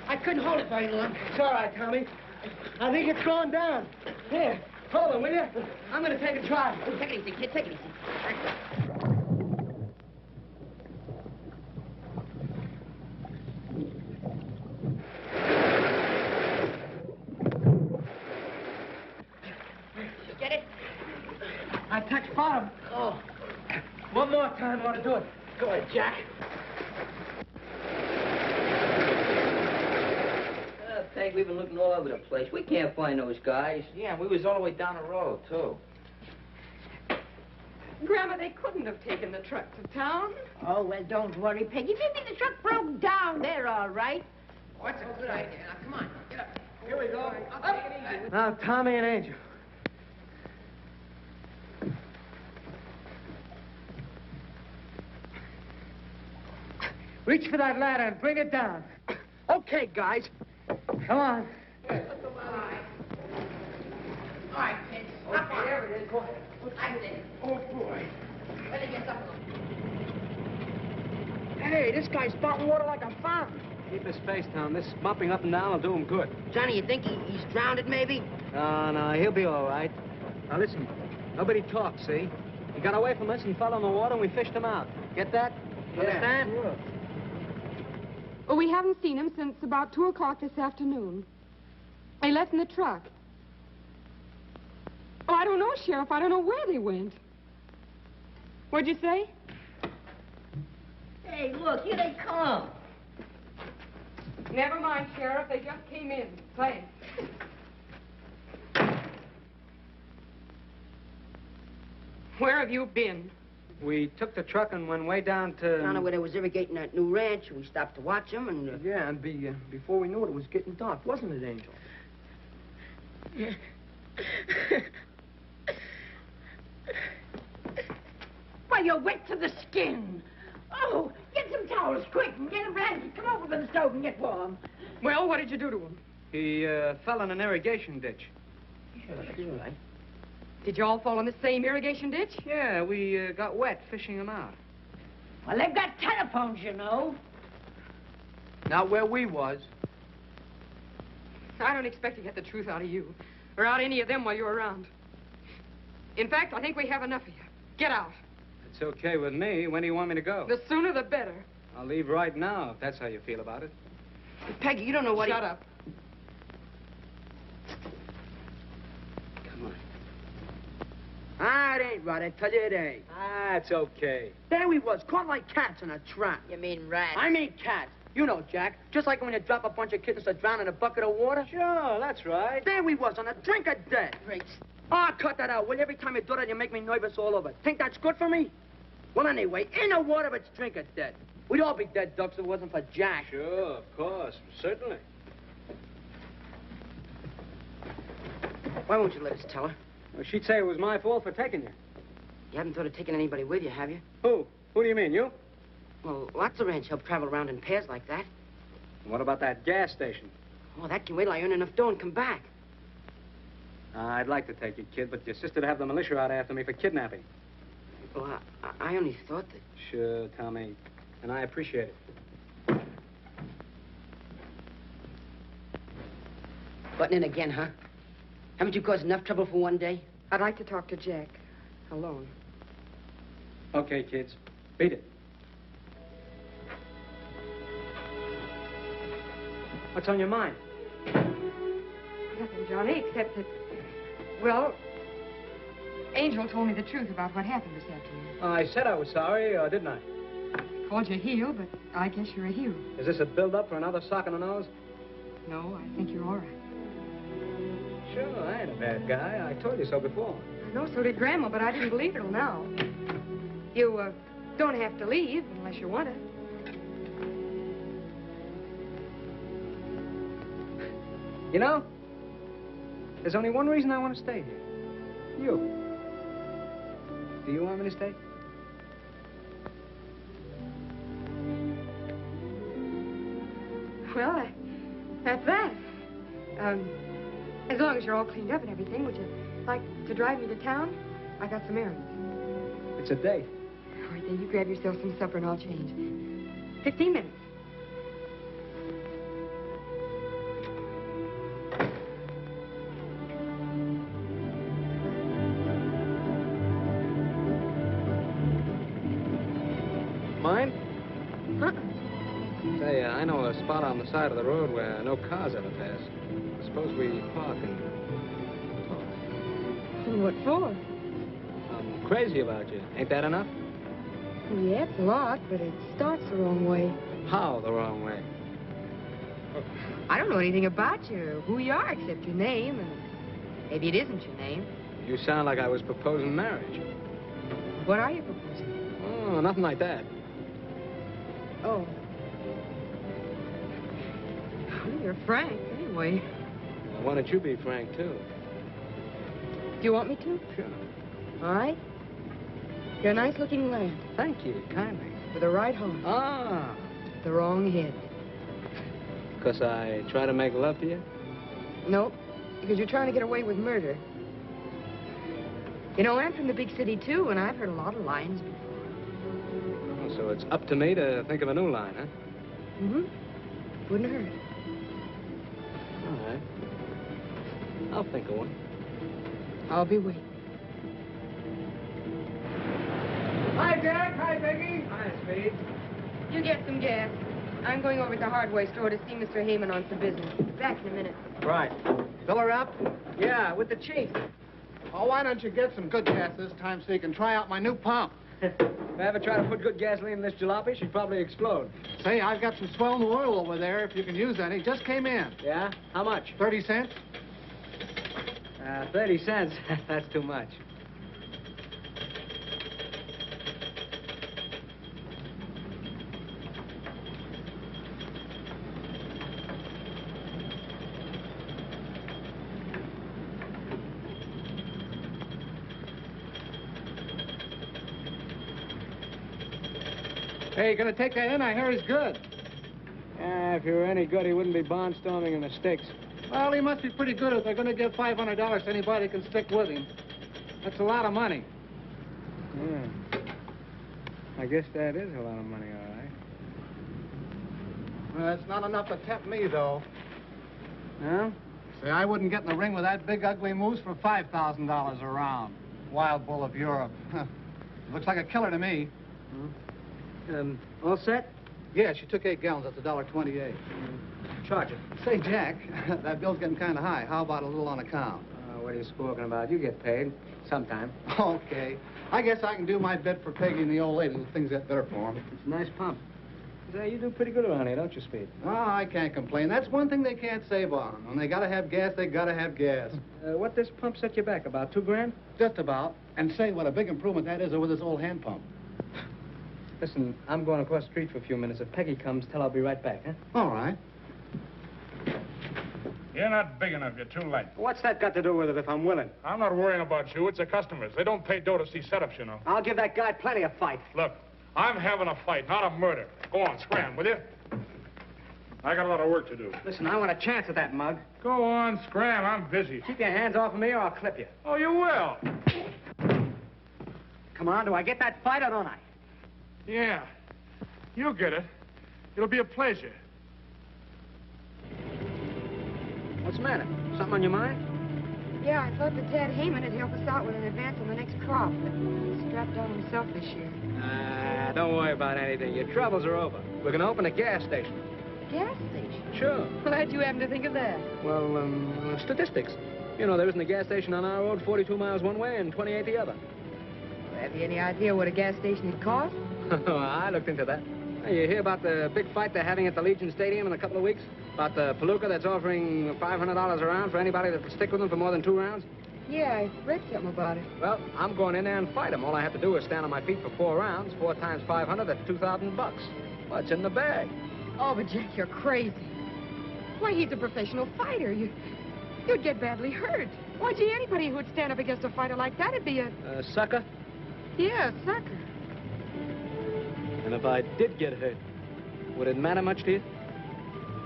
I couldn't hold it very long.
It's all right, Tommy. I think it's going down. Here, hold on, will you? I'm going to take a try.
Take it easy, kid. Take it easy.
Get it?
I touched bottom.
Oh.
One more time, I want to do it. Go ahead, Jack.
Peg, we've been looking all over the place. We can't find those guys.
Yeah, we was all the way down the road, too.
Grandma, they couldn't have taken the truck to town.
Oh, well, don't worry, Peggy. Maybe the truck broke down. They're all right.
What's a good idea? Now, come on. Get up.
Here we go.
Up.
Now, Tommy and Angel. Reach for that ladder and bring it down.
Okay, guys.
Come on.
All right, kids. Up on.
There it is. Go ahead.
That's it.
Oh, boy.
Let it get up.
Hey, this guy's spouting water like a fountain. Keep his face down. This bumping up and down will do him good.
Johnny, you think he's drowned, maybe?
No, he'll be all right. Now, listen. Nobody talks, see? He got away from us and fell in the water, and we fished him out. Get that? Understand?
Sure.
Well, we haven't seen him since about 2 o'clock this afternoon. They left in the truck. Oh, I don't know, Sheriff. I don't know where they went. What'd you say?
Hey, look, here they come.
Never mind, Sheriff. They just came in. Thanks. Where have you been?
We took the truck and went way down to...
Down where they was irrigating that new ranch. We stopped to watch them, and...
Yeah, and before we knew it, it was getting dark, wasn't it, Angel?
Why, you're wet to the skin. Oh, get some towels, quick, and get a blanket. Come over to the stove and get warm.
Well, what did you do to him?
He fell in an irrigation ditch.
Sure, that's right.
Did you all fall in the same irrigation ditch?
Yeah, we got wet fishing him out.
Well, they've got telephones, you know.
Not where we was.
I don't expect to get the truth out of you, or out of any of them while you're around. In fact, I think we have enough of you. Get out.
It's okay with me. When do you want me to go?
The sooner the better.
I'll leave right now, if that's how you feel about it.
Peggy, you don't know what
Shut up.
Come on. Ah, it ain't right. I tell you it ain't.
Ah, it's okay.
There we was, caught like cats in a trap.
You mean rats?
I mean cats. You know, Jack. Just like when you drop a bunch of kittens to drown in a bucket of water.
Sure, that's right.
There we was, on a drink of death.
Great.
Oh, cut that out. Well, every time you do that, you make me nervous all over. Think that's good for me? Well, anyway, in the water, it's drink of death. We'd all be dead ducks if it wasn't for Jack.
Sure, of course. Certainly.
Why won't you let us tell her?
Well, she'd say it was my fault for taking you.
You haven't thought of taking anybody with you, have you?
Who? Who do you mean, you?
Well, lots of ranch help travel around in pairs like that.
What about that gas station?
Oh, that can wait till I earn enough dough and come back.
I'd like to take you, kid, but your sister'd have the militia out after me for kidnapping.
Well, I only thought that...
Sure, Tommy. And I appreciate it.
Butting in again, huh? Haven't you caused enough trouble for one day?
I'd like to talk to Jack. Alone.
Okay, kids. Beat it. What's on your mind?
Nothing, Johnny, except that... Well, Angel told me the truth about what happened this afternoon.
I said I was sorry, didn't I?
Called you a heel, but I guess you're a hero.
Is this a build-up for another sock in the nose?
No, I think you're all right.
Sure, I ain't a bad guy. I told you so before.
I know, so did Grandma, but I didn't believe it till now. You, don't have to leave unless you want to.
You know, there's only one reason I want to stay here. You. Do you want me to stay?
Well, that's that. As long as you're all cleaned up and everything, would you like to drive me to town? I got some errands.
It's a date.
All right, then you grab yourself some supper and I'll change. 15 minutes.
Mine?
Huh?
Say, I know a spot on the side of the road where no cars ever pass. Suppose we park and talk.
What for?
I'm crazy about you. Ain't that enough?
Yeah, it's a lot, but it starts the wrong way.
How the wrong way?
I don't know anything about you, who you are, except your name, and maybe it isn't your name.
You sound like I was proposing marriage.
What are you proposing?
Oh, nothing like that.
Oh. Well, you're frank, anyway.
Well, why don't you be frank, too?
Do you want me to?
Sure.
All right. You're a nice-looking lad.
Thank you, kindly.
With the right heart.
Ah.
The wrong head.
Because I try to make love to you?
No, because you're trying to get away with murder. You know, I'm from the big city, too, and I've heard a lot of lines before.
Oh, so it's up to me to think of a new line, huh?
Mm-hmm. Wouldn't hurt.
All right. I'll think of one.
I'll be waiting.
Hi, Jack. Hi, Peggy.
Hi, Speed.
You get some gas. I'm going over to the hardware store to see Mr. Heyman on some business. Back in a minute.
Right. Fill her up?
Yeah, with the chief.
Oh, why don't you get some good gas this time so you can try out my new pump?
If I ever try to put good gasoline in this jalopy, she'd probably explode.
Say, I've got some swell new oil over there if you can use any. Just came in.
Yeah? How much?
30 cents?
30 cents. That's too much.
Hey, you gonna take that in? I hear he's good.
Yeah, if he were any good, he wouldn't be barnstorming in the sticks.
Well, he must be pretty good if they're gonna give $500 to anybody who can stick with him. That's a lot of money.
Yeah. I guess that is a lot of money, all right.
Well, it's not enough to tempt me, though.
No? Say, I wouldn't get in the ring with that big, ugly moose for $5,000 a round. Wild bull of Europe. Looks like a killer to me.
All set?
Yeah, she took 8 gallons. That's $1.28.
Charge it.
Say, Jack, that bill's getting kind of high. How about a little on account?
What are you squawking about? You get paid. Sometime.
Okay. I guess I can do my bit for Peggy and the old lady if things get better for them.
It's a nice pump. Say, you do pretty good around here, don't you, Speed?
Oh, I can't complain. That's one thing they can't save on. When they gotta have gas, they gotta have gas.
What this pump set you back? About $2,000?
Just about. And say, what a big improvement that is over this old hand pump.
Listen, I'm going across the street for a few minutes. If Peggy comes, tell her I'll be right back, huh?
All right.
You're not big enough. You're too late.
What's that got to do with it if I'm willing?
I'm not worrying about you. It's the customers. They don't pay dough to see setups, you know.
I'll give that guy plenty of fight.
Look, I'm having a fight, not a murder. Go on, scram, will you? I got a lot of work to do.
Listen, I want a chance at that mug.
Go on, scram. I'm busy.
Keep your hands off of me or I'll clip you.
Oh, you will?
Come on, do I get that fight or don't I?
Yeah. You'll get it. It'll be a pleasure.
What's the matter? Something on your mind?
Yeah, I thought that Ted Heyman would help us out with an advance on the next crop, but he's strapped on himself this year.
Don't worry about anything. Your troubles are over. We're going to open a gas station.
Gas station?
Sure.
Glad you happen to think of that.
Well, statistics. You know, there isn't a gas station on our road 42 miles one way and 28 the other.
Well, have you any idea what a gas station would cost?
I looked into that. Hey, you hear about the big fight they're having at the Legion Stadium in a couple of weeks? About the palooka that's offering $500 a round for anybody that will stick with them for more than 2 rounds?
Yeah, I read something about it.
Well, I'm going in there and fight them. All I have to do is stand on my feet for 4 rounds. 4 times 500, that's $2,000. What's in the bag?
Oh, but Jack, you're crazy. Why, he's a professional fighter. You'd get badly hurt. Why, gee, anybody who'd stand up against a fighter like that would be a...
Sucker?
Yeah, a sucker.
And if I did get hurt, would it matter much to you?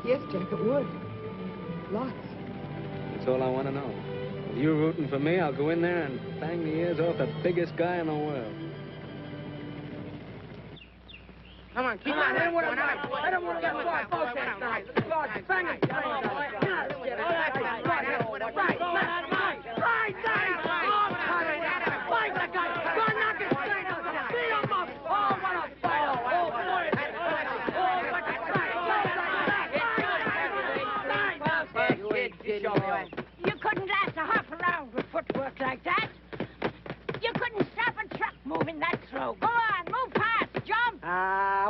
Yes, Jack, it would. Lots.
That's all I want to know. With you rooting for me, I'll go in there and bang the ears off the biggest guy in the world.
Come on, keep on.
I don't want to get caught both that night. Bang it.
You couldn't last a half a round with footwork like that. You couldn't stop a truck moving that slow. Go on, move fast, jump.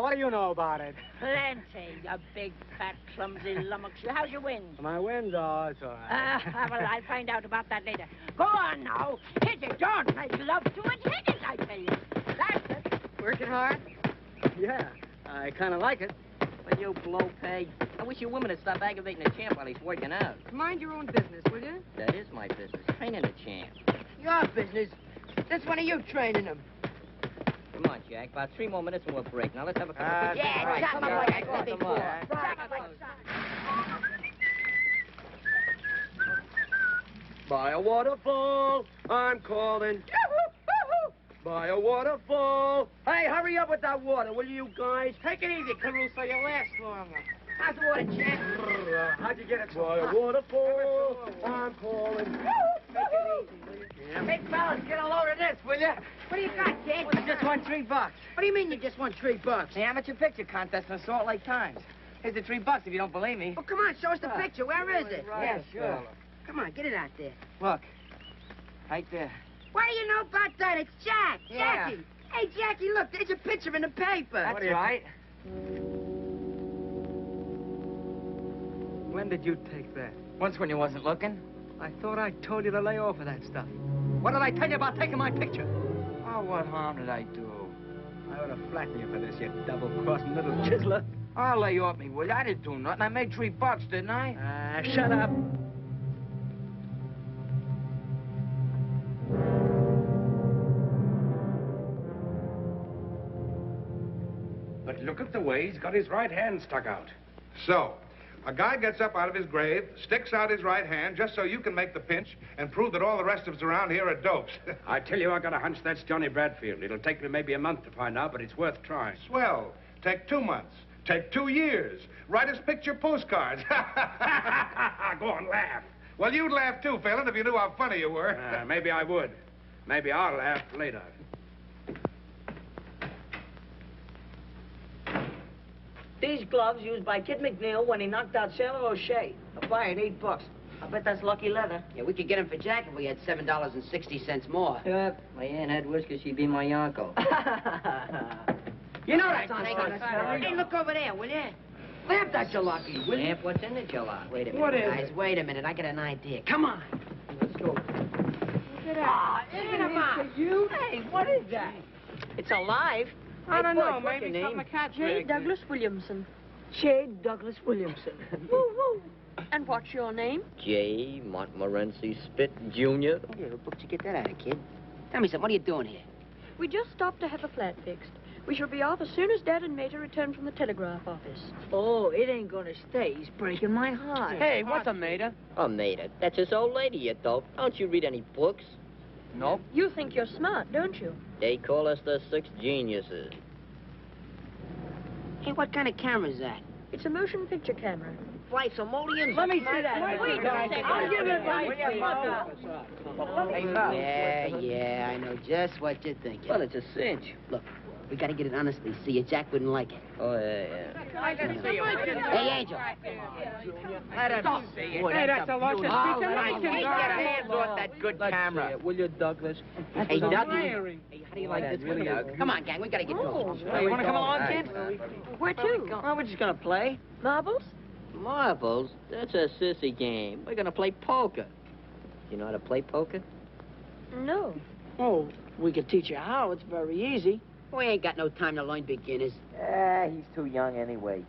What do you know about it?
Plenty, you big, fat, clumsy lummox. How's your wind?
My wind? Oh, it's all right.
Well, I'll find out about that later. Go on now. Hit it, don't make love to it. Hit it, I tell you. That's it.
Working hard?
Yeah, I kind of like it.
Will you blow, Peg? I wish you women would stop aggravating the champ while he's working out.
Mind your own business, will you?
That is my business, training the champ.
Your business. That's one of you training him.
Come on, Jack. About 3 more minutes and we'll break. Now let's have a couple of...
Yeah,
right.
chop him like I said before.
By a waterfall, I'm calling. By a waterfall. Hey, hurry up with that water, will you guys?
Take it easy, Caruso. You'll last longer. How's the water, Jack?
How'd you get it? By a waterfall, I'm calling.
Take it easy, will you? Hey, fellas, get a load of this, will you? What do you got, Jack?
Well, you just won $3.
What do you mean you just won $3?
The amateur picture contest in the Salt Lake Times. Here's the $3 if you don't believe me.
Well, come on, show us the picture. Where is it?
Yeah, sure.
Come on, get it out there.
Look. Right there.
What do you know about that? It's Jack.
Yeah.
Jackie. Hey, Jackie, look, there's a picture in the paper.
That's right.
When did you take that?
Once when you wasn't looking.
I thought I told you to lay off of that stuff. What did I tell you about taking my picture?
Oh, what harm did I do?
I ought to flatten you for this, you double-crossing little chiseler.
I'll lay off me, will you? I didn't do nothing. I made $3, didn't I?
Shut up.
But look at the way he's got his right hand stuck out.
So, a guy gets up out of his grave, sticks out his right hand just so you can make the pinch and prove that all the rest of us around here are dopes.
I tell you, I got a hunch that's Johnnie Bradfield. It'll take me maybe a month to find out, but it's worth trying.
Swell. Take 2 months. Take 2 years. Write us picture postcards.
Go on, laugh.
Well, you'd laugh too, Phelan, if you knew how funny you were.
Maybe I would. Maybe I'll laugh later.
These gloves used by Kid McNeil when he knocked out Sailor O'Shea. I buy it $8. I bet that's lucky leather.
Yeah, we could get him for Jack if we had $7.60 more.
If my aunt had whiskers, she'd be my uncle.
You know that's on purpose.
Hey, look over there, will you?
Lamp that jalopy, will you?
Lamp, what's in the jalopy?
Wait a minute,
What is
guys.
it?
Wait a minute. I got an idea. Come on.
Let's go.
You? Hey, what is that?
It's alive.
I don't know.
What's
Maybe
your
something
name?
a cat's
J.
leg.
Douglas Williamson.
J. Douglas Williamson.
Woo woo. And what's your name?
J. Montmorency Spit, Jr.
Yeah, what book did you get that out of, kid? Tell me something. What are you doing here?
We just stopped to have a flat fixed. We shall be off as soon as Dad and Mater return from the telegraph office.
Oh, it ain't gonna stay. He's breaking my heart.
Hey, what's a mater?
Oh, Mater, that's his old lady, you dope. Don't you read any books?
Nope.
You think you're smart, don't you?
They call us the Six Geniuses.
Hey, what kind of camera is that?
It's a motion picture camera.
Fly simoleons?
Let me see that.
Wait a second.
I'll give it right to you.
Yeah, I know just what you're thinking.
Well, it's a cinch.
Look, we gotta get it honestly. See you, Jack wouldn't like it.
Oh, yeah.
Hey, Angel.
Let us see it. Hey, that's a lot of speech.
Get your hands off that good camera.
Will you, Douglas?
Hey, Dougie.
Hey,
How do you like this? Come on, gang. We gotta get going.
you wanna come along, kid?
Where to?
Well, we're just gonna play.
Marbles?
Marbles? That's a sissy game. We're gonna play poker. You know how to play poker?
No.
Oh, we could teach you how. It's very easy.
We ain't got no time to learn beginners.
He's too young anyway.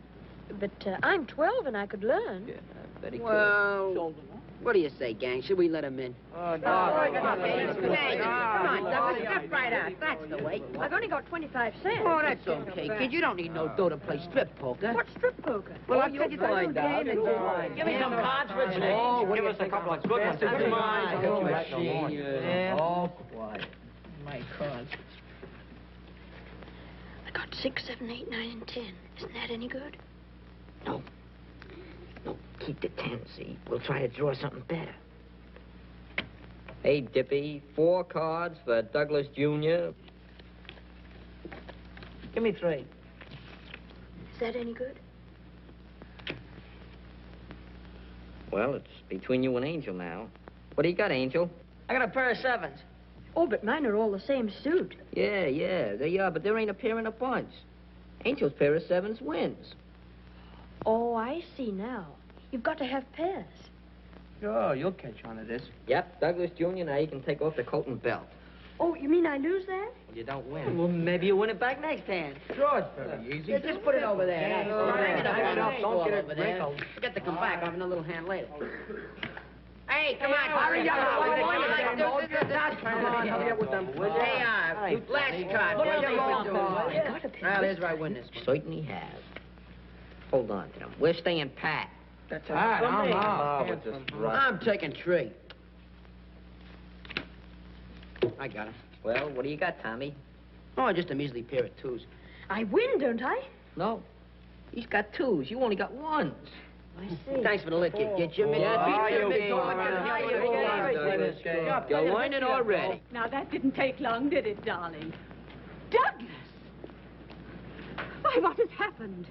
But I'm 12 and I could learn.
Yeah, I bet he
Well, what do you say, gang? Should we let him in?
Oh,
Come on, Douglas. Step right out. That's the way.
I've only got 25 cents.
Oh, that's okay, kid. You don't need no dough to play strip poker.
What's strip poker?
Well, I'll tell you the
find out.
Give me some cards for a change.
Oh,
Give us a couple of good ones.
Come on.
Yeah.
Oh, quiet.
My cards.
I got 6, 7, 8, 9, and 10. Isn't that any good?
No, keep the 10, see? We'll try to draw something better.
Hey, Dippy, 4 cards for Douglas Jr.
Give me 3.
Is that any good?
Well, it's between you and Angel now. What do you got, Angel?
I got a pair of 7s.
Oh, but mine are all the same suit.
Yeah, they are, but there ain't a pair in a bunch. Angel's pair of 7s wins.
Oh, I see now. You've got to have pairs.
Sure, you'll catch on to this.
Yep, Douglas Jr. Now you can take off the coat and belt.
Oh, you mean I lose that?
You don't win.
Well, maybe you win it back next hand.
Sure, it's very easy.
Yeah, just put it over there.
Don't get it
over there.
wrinkled.
Forget to come back. I'll have another little hand later. Hey, come on.
hurry up.
Hurry up with them. Hey, last card. What do you think we're doing? Well, here's where I win this one.
Certainly has. Hold on to them. We're staying pat.
That's
All right, I'm out.
I'm taking 3. I got it.
Well, what do you got, Tommy?
Oh, just a measly pair of 2s.
I win, don't I?
No. He's got 2s. You only got 1s.
I see.
Thanks for the lift, kid. Get your
You're
You're
learning already.
Now, that didn't take long, did it, darling? Douglas! Why, what has happened?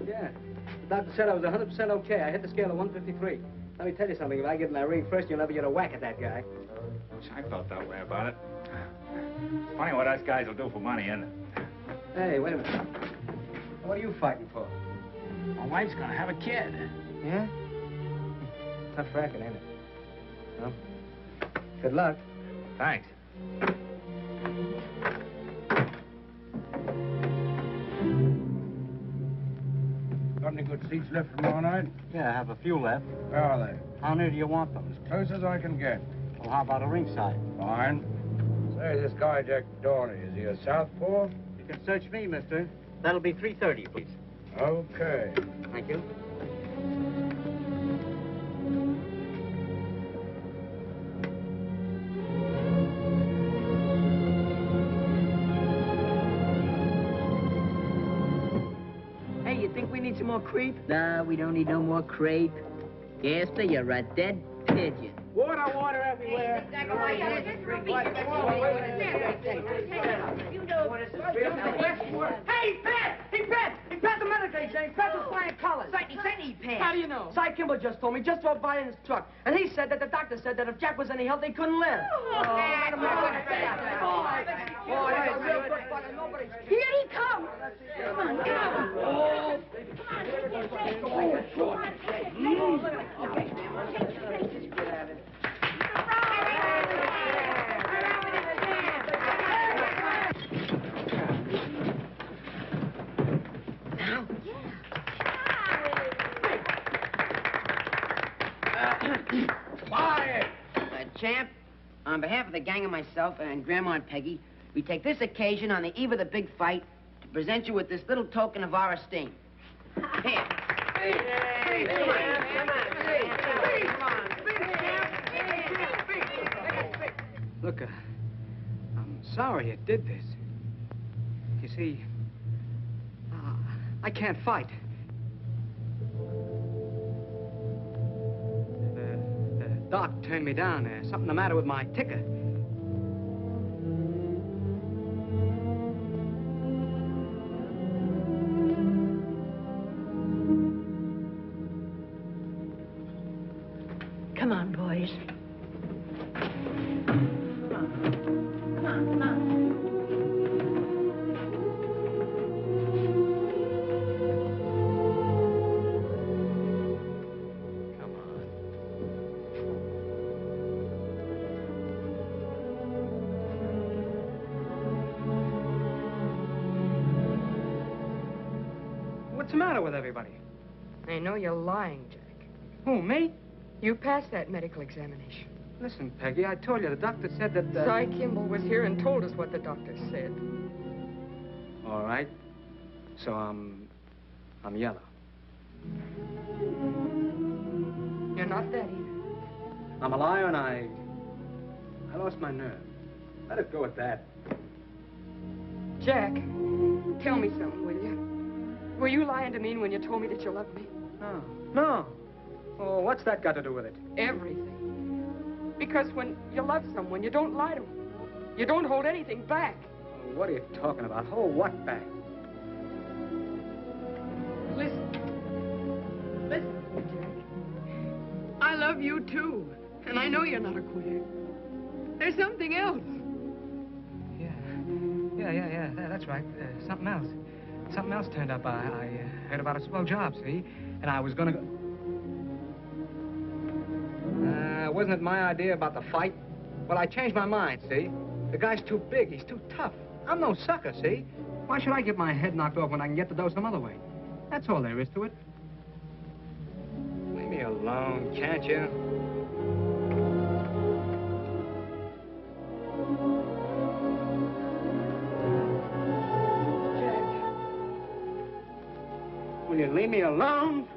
Yeah. The doctor said I was 100% okay. I hit the scale of 153. Let me tell you something. If I get in that ring first, you'll never get a whack at that guy.
Wish I felt that way about it. Funny what us guys will do for money, isn't it?
Hey, wait a minute. What are you fighting for?
My wife's gonna have a kid.
Yeah? Tough racket, ain't it? Well, good luck.
Thanks.
Got any good seats left for tomorrow night?
Yeah, I have a few left.
Where are they?
How near do you want them?
As close as I can get.
Well, how about a ringside?
Fine. Say, this guy, Jack Dorney, is he a southpaw?
You can search me, mister. That'll be 3:30, please.
Okay.
Thank you.
Hey, you think we need some more creep? Nah, we don't need no more crepe. Gaster, you're a dead pigeon.
Water everywhere. Hey, Pat! Hey, Pat! Hey, Pat, the medical exam. Pat was flying colors.
Certainly, Pat.
How do you know? Cy Kimball just told me, just drove by in his truck. And he said that the doctor said that if Jack was any help, he couldn't live.
Here he comes. Come on, come.
Champ, on behalf of the gang and myself and Grandma and Peggy, we take this occasion on the eve of the big fight to present you with this little token of our esteem. Here.
Look, I'm sorry you did this. You see, I can't fight. The doc turned me down. There's something the matter with my ticker.
Come on, boys.
What's the matter with everybody?
I know you're lying, Jack.
Who, me?
You passed that medical examination.
Listen, Peggy, I told you the doctor said that...
Cy Kimball was here and told us what the doctor said.
All right. So I'm yellow.
You're not that either.
I'm a liar and I lost my nerve. Let it go at that.
Jack, tell me something, will you? Were you lying to me when you told me that you loved me?
No. Oh, what's that got to do with it?
Everything. Because when you love someone, you don't lie to them. You don't hold anything back.
Oh, what are you talking about? Hold what back?
Listen, Jack. I love you, too. And I know you're not a quitter. There's something else.
Yeah, that's right. Something else. Something else turned up. I heard about a slow job, see? And I was gonna go... wasn't it my idea about the fight? Well, I changed my mind, see? The guy's too big. He's too tough. I'm no sucker, see? Why should I get my head knocked off when I can get the dough some other way? That's all there is to it. Leave me alone, can't you? Will you leave me alone?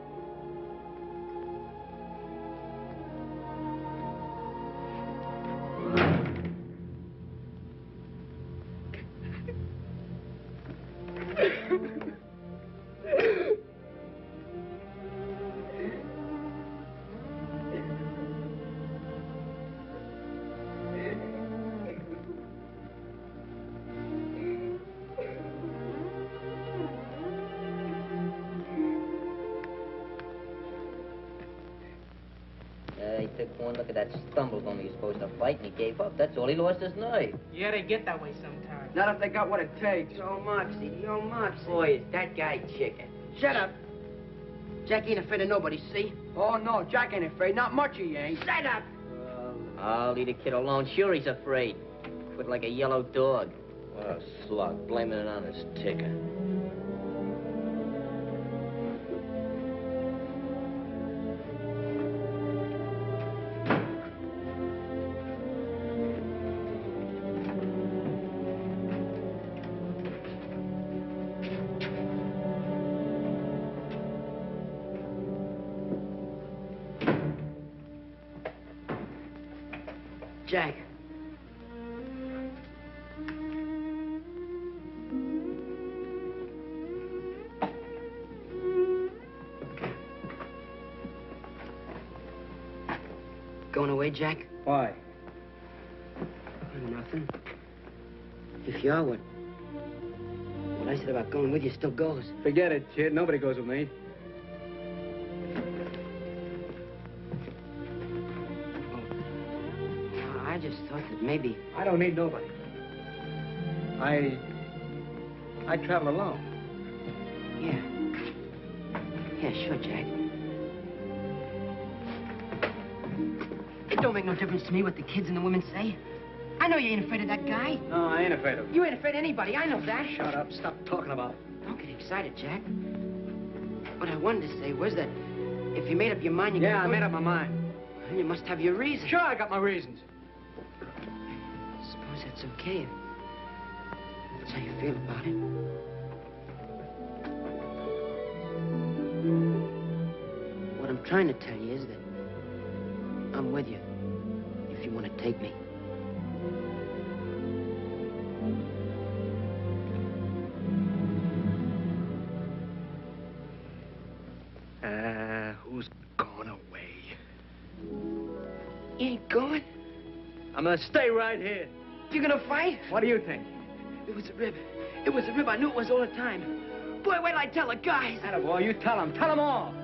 He took one look at that stumble bum he was supposed to fight, and he gave up. That's all. He lost his nerve.
Yeah, they get that way sometimes.
Not if they got what it takes. Yo, Moxie. Boy, is that guy chicken.
Shut up. Jack ain't afraid of nobody, see? Oh, no, Jack ain't afraid. Not much he ain't. Shut up.
I'll leave the kid alone. Sure, he's afraid. foot like a yellow dog. What a slug, blaming it on his ticker.
Jack. Going away, Jack?
Why?
Nothing. If you are, what I said about going with you still goes.
Forget it, kid. Nobody goes with me.
I just thought that maybe...
I don't need nobody. I travel alone.
Yeah, sure, Jack. It don't make no difference to me what the kids and the women say. I know you ain't afraid of that guy.
No, I ain't afraid of him.
You ain't afraid of anybody. I know that.
Shut up. Stop talking about it.
Don't get excited, Jack. What I wanted to say was that if you made up your mind...
Yeah, I made up my mind.
Then you must have your reasons.
Sure, I got my reasons.
Suppose that's okay if that's how you feel about it. What I'm trying to tell you is that I'm with you if you want to take me.
Who's going away?
You ain't going?
I'm gonna stay right here.
You gonna fight?
What do you think?
It was a rib. It was a rib. I knew it was all the time. Boy, wait till I tell the guys.
Attaboy, you tell them. Tell them all.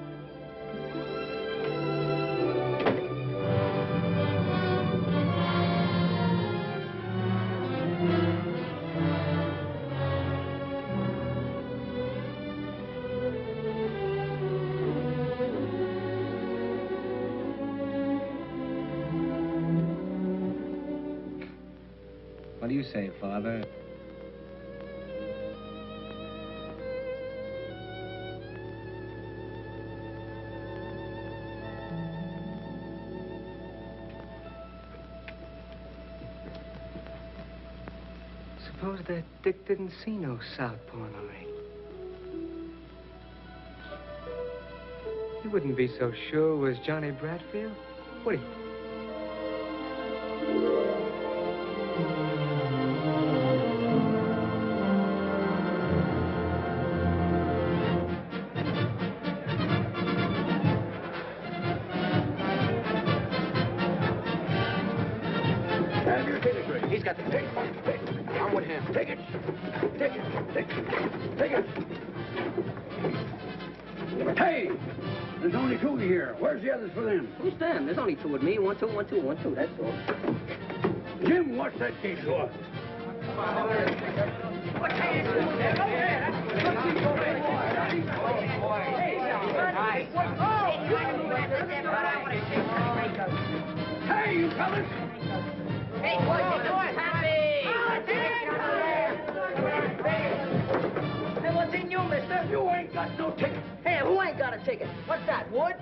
What do you say, Father? Suppose that Dick didn't see no southpaw in the ring. He wouldn't be so sure it was Johnnie Bradfield, would he?
He's got the ticket. I'm with him. Take it. Take it. Take it. Take it.
Hey! There's only two here. Where's the others for them?
Who's them? There's only two with me. 1, 2, 1, 2, 1, 2. That's all.
Jim, watch that case go. Hey, you fellas!
Hey, boys, you do it. Happy!
Hey, what's in you, mister?
You ain't got no ticket.
Hey, who ain't got a ticket? What's that, Wood?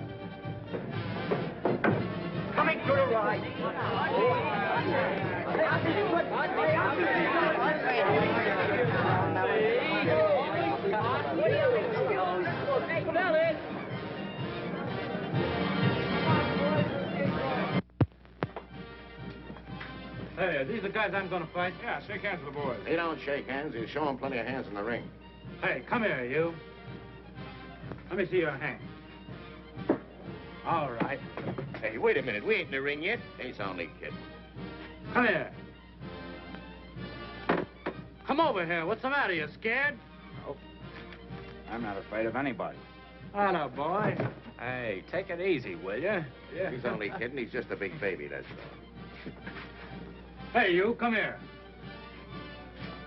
Coming to the ride.
Hey, are these the guys I'm gonna fight?
Yeah, shake hands with the boys.
He don't shake hands. He'll show him plenty of hands in the ring.
Hey, come here, you. Let me see your hand. All right.
Hey, wait a minute. We ain't in the ring yet. He's only kidding.
Come here. Come over here. What's the matter? You scared?
No. I'm not afraid of anybody.
Hello, boy.
Hey, take it easy, will you?
Yeah.
He's only kidding. He's just a big baby, that's all.
Hey, you, come here.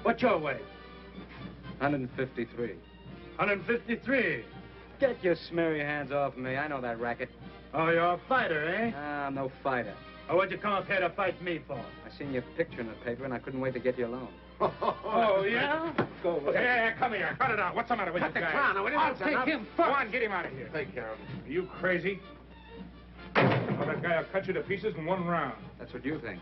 What's your weight?
153.
153.
Get your smeary hands off me. I know that racket.
Oh, you're a fighter, eh?
I'm no fighter.
Or what'd you come up here to fight me for?
I seen your picture in the paper, and I couldn't wait to get you alone.
Oh, yeah?
Go away.
Yeah, come here. Cut it out. What's the matter with you guys?
I'll take him first.
Go on, get him out of here.
Take care of him.
Are you crazy? Well, that guy will cut you to pieces in one round.
That's what you think.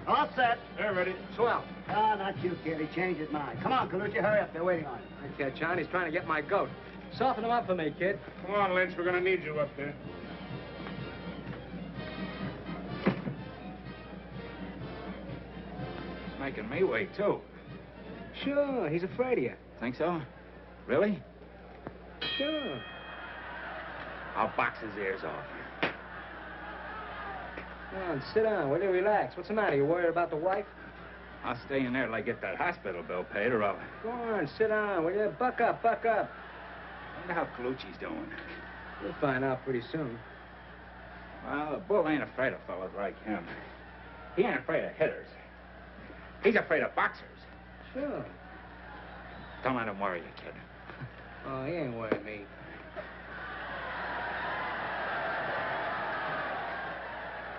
All set.
They're ready.
Swell.
Ah, not you, kid. He changed his mind. Come on, Colucci, hurry up. They're waiting on you.
Okay, John, he's trying to get my goat. Soften him up for me, kid.
Come on, Lynch. We're going to need you up there.
He's making me wait, too.
Sure, he's afraid of you.
Think so? Really?
Sure.
I'll box his ears off.
Come on, sit down. Will you relax? What's the matter? You worried about the wife?
I'll stay in there till I get that hospital bill paid, or I'll...
Go on, sit down, will you? Buck up, buck up.
I wonder how Colucci's doing.
You'll find out pretty soon.
Well, the bull ain't afraid of fellas like him. He ain't afraid of hitters. He's afraid of boxers.
Sure.
Don't let him worry you, kid.
Oh, he ain't worrying me.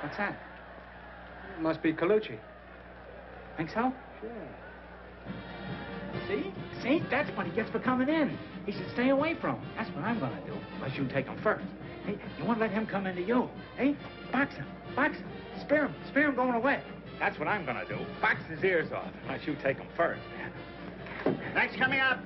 What's that?
It must be Colucci.
Think so?
Sure.
See? See? That's what he gets for coming in. He should stay away from him. That's what I'm going to do. Unless you take him first. Hey, you want to let him come into you. Hey, box him. Box him. Spear him. Spear him going away.
That's what I'm going to do. Box his ears off. Unless you take him first.
Thanks for coming up.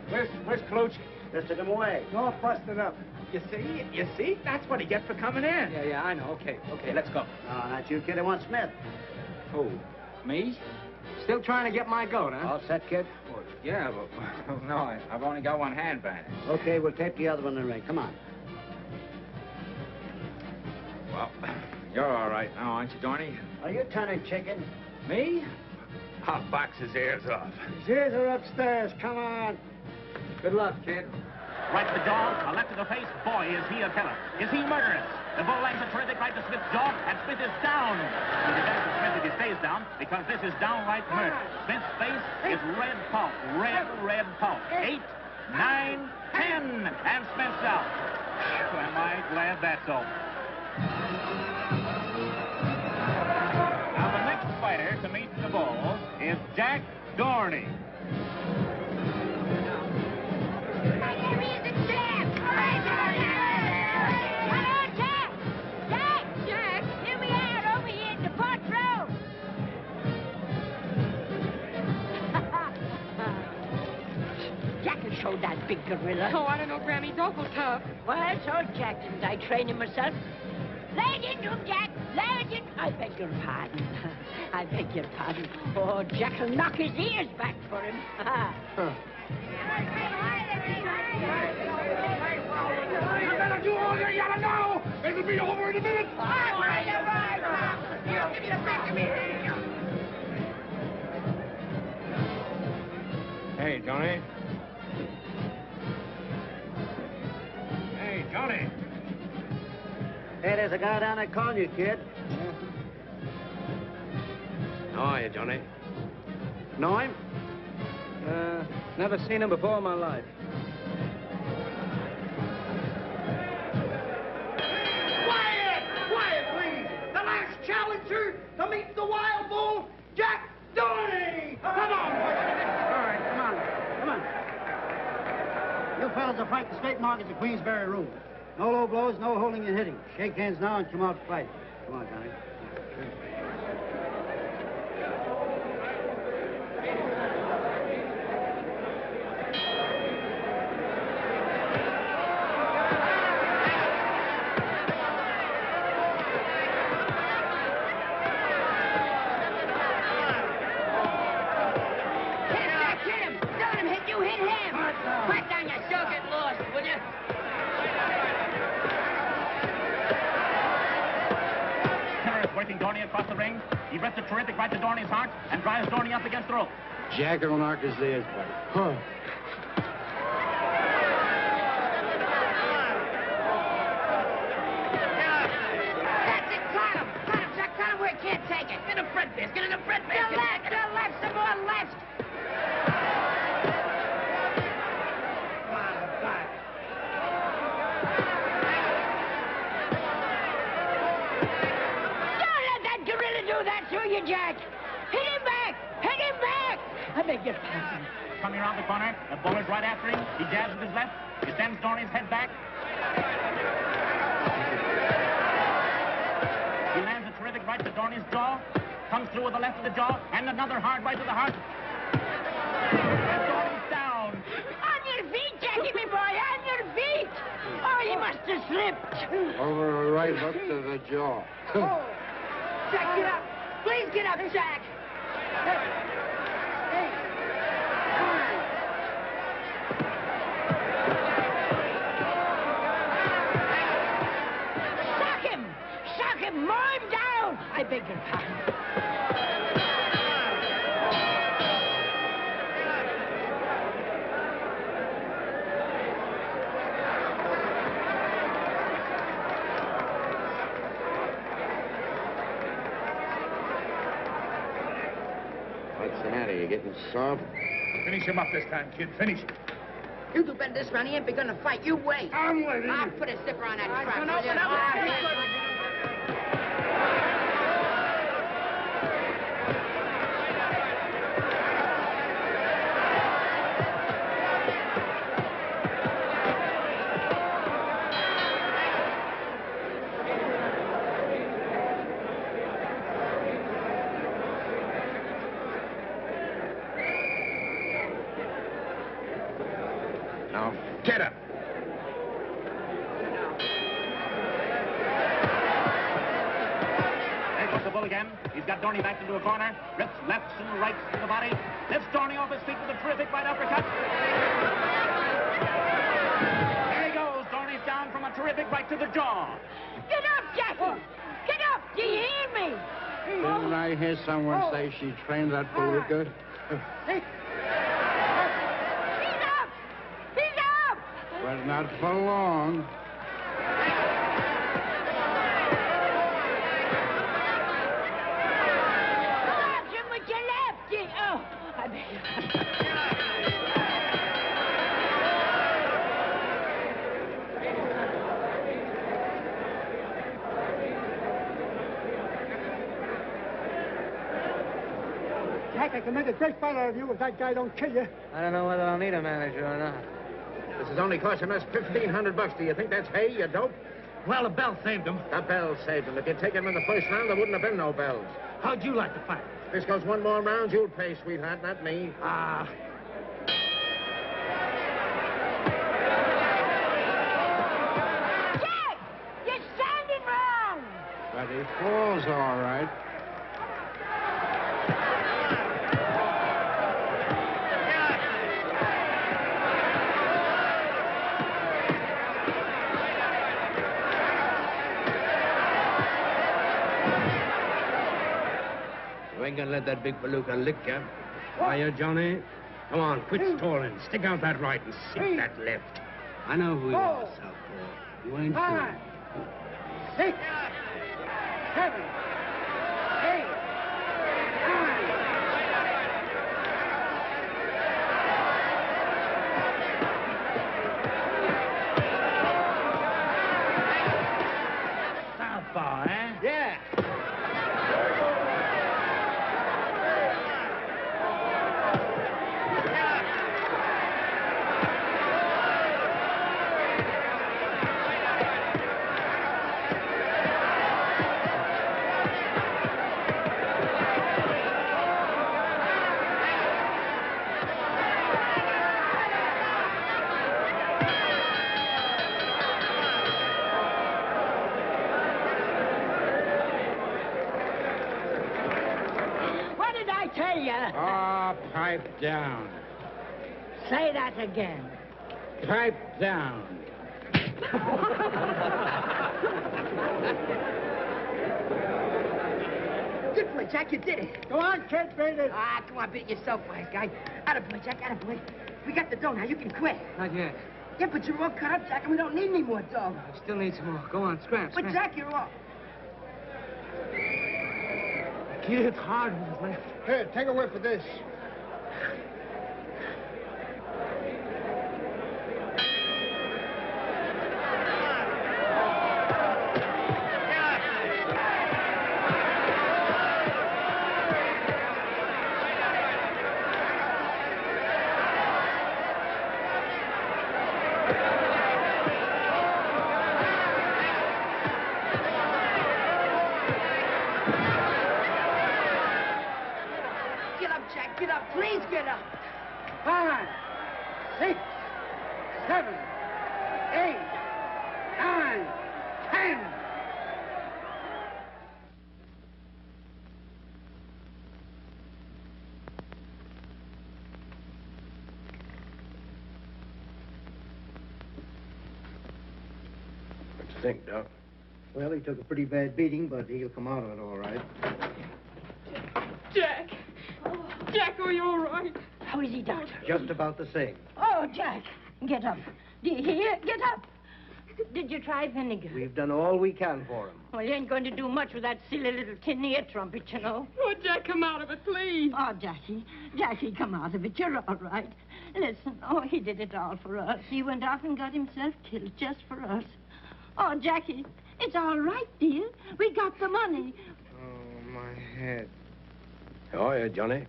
Where's Colucci?
Just took him away.
No, busted up. You see? You see? That's what he gets for coming in.
Yeah, I know. Okay, let's go.
No, not you, kid. I want Smith.
Who? Me?
Still trying to get my goat, huh?
All set, kid?
Well, yeah, but... No, I've only got one hand bandaged.
Okay, we'll tape the other one in the ring. Come on.
Well, you're all right now, aren't you, Dorney?
Are you turning chicken?
Me? I'll box his ears off.
His ears are upstairs. Come on.
Good luck, kid.
Right to the jaw, a left to the face. Boy, is he a killer. Is he murderous? The bull lands a terrific right to Smith's jaw, and Smith is down. It is better for Smith if he stays down, because this is downright murder. Smith's face is red pulp. Red pulp. 8, 9, 10, and Smith's out. Am I glad that's over. Now, the next fighter to meet the bull is Jack Dorney.
Showed that big gorilla.
Oh, I don't know, Grammy. He's awful tough.
Well, so Jack didn't. I trained him myself. Lay it into him, Jack. Lay it in. I beg your pardon. I beg your pardon. Oh, Jack'll knock his ears back for him.
You better do all you gotta know. It'll be over in a minute. Give me the back of me.
Hey, Johnny. Hey, Johnny.
Hey, there's a guy down there calling you, kid.
How are you, Johnny?
Know him?
Never seen him before in my life.
Quiet, please. The last challenger to meet the wild bull, Jack Dorney. Come on. All right, come on. You fellas will fight the straight mark at the Queensberry Room. No low blows, no holding and hitting. Shake hands now and come out to fight. Come on, Johnny.
Dorney across the ring. He rests a terrific right to Dorney's heart and drives Dorney up against the rope.
Jack will knock his ears back. Huh.
That's you, Jack. Hit him back. Hit him back. I beg your pardon.
Coming around the corner, the bull is right after him. He jabs with his left. He sends Dorney's head back. He lands a terrific right to Dorney's jaw. Comes through with the left of the jaw, and another hard right to the heart. And Dorney's down.
On your feet, Jackie, me boy. On your feet. Oh, he must have slipped.
Over a right hook to the jaw.
Oh. Jack, get up. Please get up, Jack. Hey. Shock him. Mow him down. I beg your pardon.
What's the matter? You getting soft?
Finish him up this time, kid. Finish him.
You do better this round. He ain't begun to fight. You wait.
I'm waiting.
I'll put a zipper on that trap.
Open up.
Now, get up.
There goes the bull again. He's got Dorney back into a corner. Rips lefts and rights to the body. Lifts Dorney off his feet with a terrific right uppercut. There he goes. Dorney's down from a terrific right to the jaw.
Get up, Jackie. Get up. Do you hear me?
Didn't I hear someone say she trained that bull good? But not for long.
Watch him with your left. Oh, I beg your pardon.
Jack, I can make a great fighter of you if that guy don't kill you.
I don't know whether I'll need a manager or not.
This is only costing us $1,500. Do you think that's hay, you dope?
Well, the bell saved him.
The bell saved him. If you'd taken him in the first round, there wouldn't have been no bells.
How'd you like to fight?
If this goes one more round, you'll pay, sweetheart, not me.
Ah.
Jack, you're standing wrong.
But he falls all right. You ain't gonna let that big palooka lick you. Are you, Johnny? Come on, quit stalling. Stick out that right and sink that left. I know who you are, Southpaw. You ain't
5, 6, 7, 8, 9.
Southpaw, eh?
Yeah.
What did I tell you?
Oh, pipe down.
Say that again.
Pipe down.
Good boy, Jack. You did it.
Go on, kid, beat it.
Ah, come on, beat it yourself, wise guy. Attaboy, Jack, attaboy. We got the dough now. You can quit.
Not yet.
Yeah, but you're all cut up, Jack, and we don't need any more dough.
I still need some more. Go on, scram.
But, Jack, you're all...
He hit hard with his left.
Here, take a whiff of this.
Please get up.
5, 6, 7, 8, 9, 10.
What do you think, Doc?
Well, he took a pretty bad beating, but he'll come out of it all right.
Jack. Jack, are you all right?
How is he, Doctor?
Just about the same.
Oh, Jack, get up. Do you hear? Get up. Did you try vinegar?
We've done all we can for him.
Well, you ain't going to do much with that silly little tin ear trumpet, you know.
Oh, Jack, come out of it, please.
Oh, Jackie, come out of it. You're all right. Listen, he did it all for us. He went off and got himself killed just for us. Oh, Jackie, it's all right, dear. We got the money.
Oh, my head.
How are you, Johnny?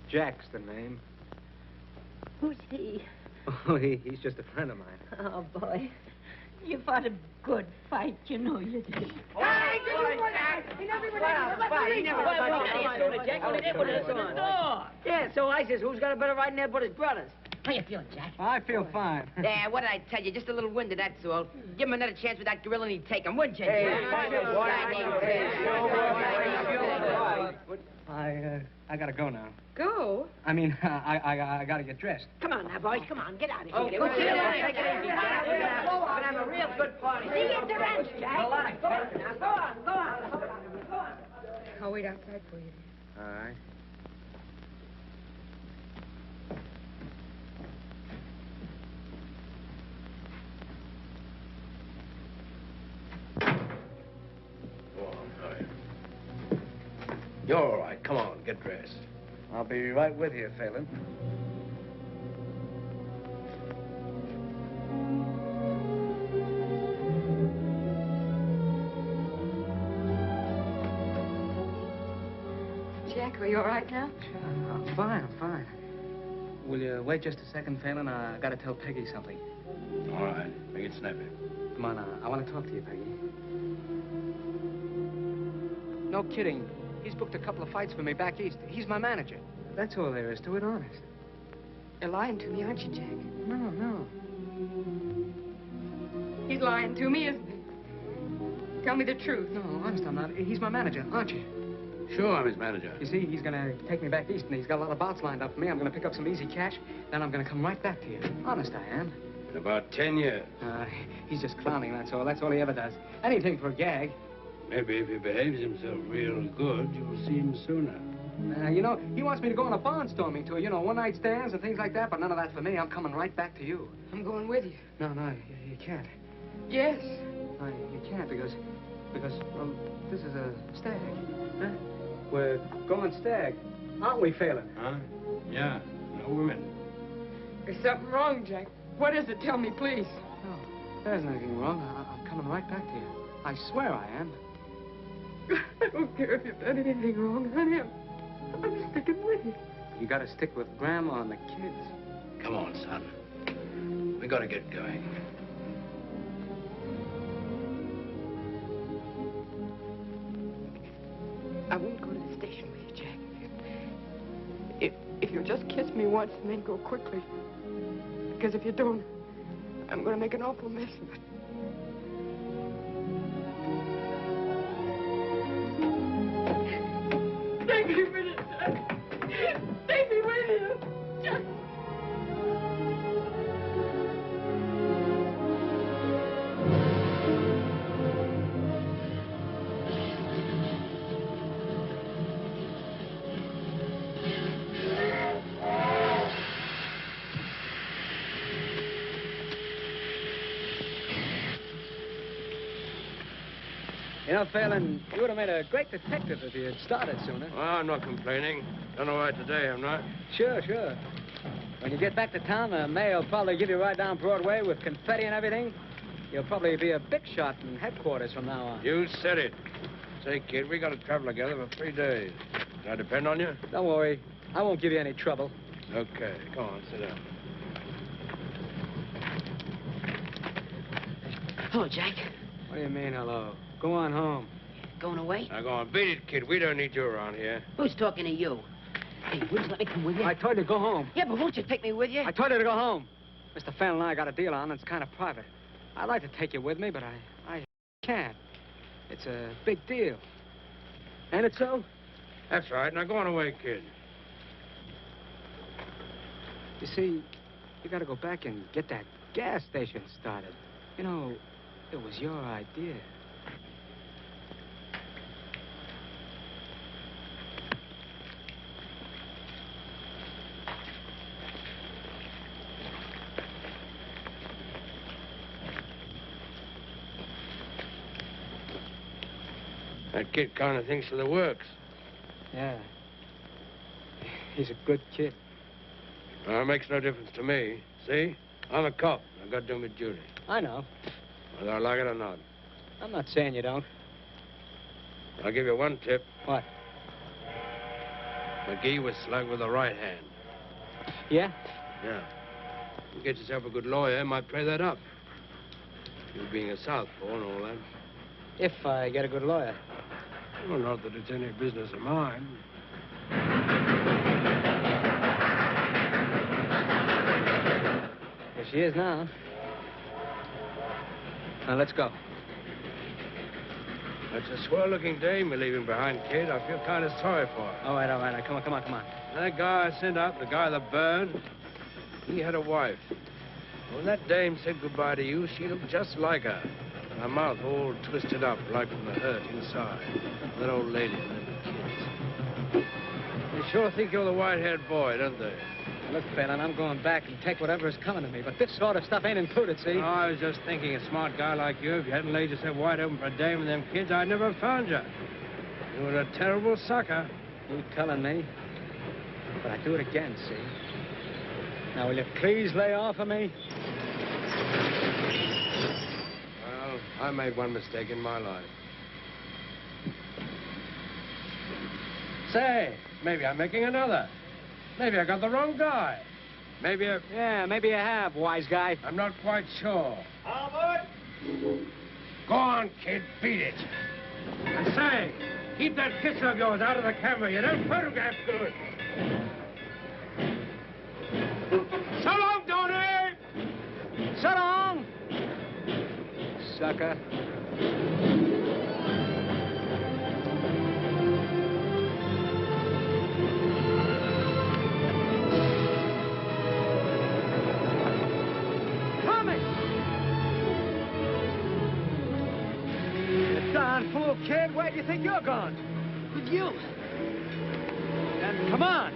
Jack's the name.
Who's he?
Oh, he's just a friend of mine.
Oh, boy. You fought a good fight, you know you did.
Hey, Jack!
He never Yeah, so I says, who's got a better right in there but his brothers?
How you feeling, Jack?
I feel fine.
Yeah, what did I tell you? Just a little winded, that's all. Give him another chance with that gorilla and he'd take him, wouldn't you?
I gotta go now.
Go?
I mean, I gotta get dressed.
Come on now, boys. Come on. Get out of here.
Okay, well, take it easy, Jack. We're gonna have a real good party.
See you at the ranch, Jack.
Relax. Go on.
I'll wait outside for you.
All right.
You're all right. Come on, get dressed.
I'll be right with you, Phelan.
Jack, are you all right now?
I'm fine. Will you wait just a second, Phelan? I gotta tell Peggy something.
All right. Make it snappy.
Come on, I want to talk to you, Peggy. No kidding. He's booked a couple of fights for me back east. He's my manager. That's all there is to it, honest.
You're lying to me, aren't you, Jack?
No.
He's lying to me, isn't he? Tell me the truth.
No, honest, I'm not. He's my manager, aren't you?
Sure, I'm his manager.
You see, he's gonna take me back east, and he's got a lot of bouts lined up for me. I'm gonna pick up some easy cash, then I'm gonna come right back to you. Honest, I am.
In about 10 years.
He's just clowning, that's all. That's all he ever does. Anything for a gag.
Maybe if he behaves himself real good, you'll see him sooner.
You know, he wants me to go on a barnstorming tour, you know, one-night stands and things like that, but none of that for me. I'm coming right back to you.
I'm going with you.
No, you can't.
Yes.
No, you can't because, well, this is a stag. Huh? We're going stag, aren't we, Phelan?
Huh? Yeah, no women.
There's something wrong, Jack. What is it? Tell me, please.
No, there's nothing wrong. I'm coming right back to you. I swear I am.
I don't care if you've done anything wrong, honey. I'm sticking with you.
You gotta stick with Grandma and the kids.
Come on, son. We gotta get going.
I won't go to the station with you, Jack. If you'll just kiss me once and then go quickly. Because if you don't, I'm going to make an awful mess of it. Take me with you, Jack. Take me with you, Jack.
You know, Phelan, you would have made a great detective if you had started sooner.
Well, I'm not complaining. Done all right today, I'm not.
Sure. When you get back to town, the mayor will probably give you right down Broadway with confetti and everything. You'll probably be a big shot in headquarters from now on.
You said it. Say, kid, we got to travel together for 3 days. Can I depend on you?
Don't worry. I won't give you any trouble.
Okay. Come on, sit down.
Hello, Jack.
What do you mean, hello? Go on home.
Going away?
Now, go on. Beat it, kid. We don't need you around here.
Who's talking to you?
Hey, will you let me come with you?
I told you to go home.
Yeah, but won't you take me with you?
I told you to go home. Mr. Phelan and I got a deal on, and it's kind of private. I'd like to take you with me, but I can't. It's a big deal. Ain't it so?
That's right. Now go on away, kid.
You see, you got to go back and get that gas station started. You know, it was your idea.
That kid kind of thinks of the works.
Yeah. He's a good kid.
Well, it makes no difference to me. See? I'm a cop. I've got to do my duty.
I know.
Whether I like it or not.
I'm not saying you don't.
I'll give you one tip.
What?
McGee was slugged with the right hand.
Yeah?
Yeah. You get yourself a good lawyer, might play that up. You being a southpaw and all that.
If I get a good lawyer.
Well, not that it's any business of mine.
Here she is now. Now, let's go.
That's a swell-looking dame you're leaving behind, kid. I feel kind of sorry for her.
All right. Come on.
That guy I sent up, the guy that burned, he had a wife. When that dame said goodbye to you, she looked just like her. Her mouth all twisted up, like from the hurt inside. That old lady and them kids. They sure think you're the white-haired boy, don't they?
Look, Phelan, I'm going back and take whatever is coming to me, but this sort of stuff ain't included, see?
No, I was just thinking, a smart guy like you, if you hadn't laid yourself wide open for a dame and them kids, I'd never have found you. You were a terrible sucker.
You telling me? But I'd do it again, see? Now, will you please lay off of me?
Well, I made one mistake in my life. Say, maybe I'm making another. Maybe I got the wrong guy. Maybe I...
Yeah, maybe you have, wise guy.
I'm not quite sure.
Albert!
Go on, kid. Beat it. And say, keep that kiss of yours out of the camera. You don't photograph good. So long, Donnie!
So long! Sucker. Fool, kid, where do you think you're going?
With you.
Then come on.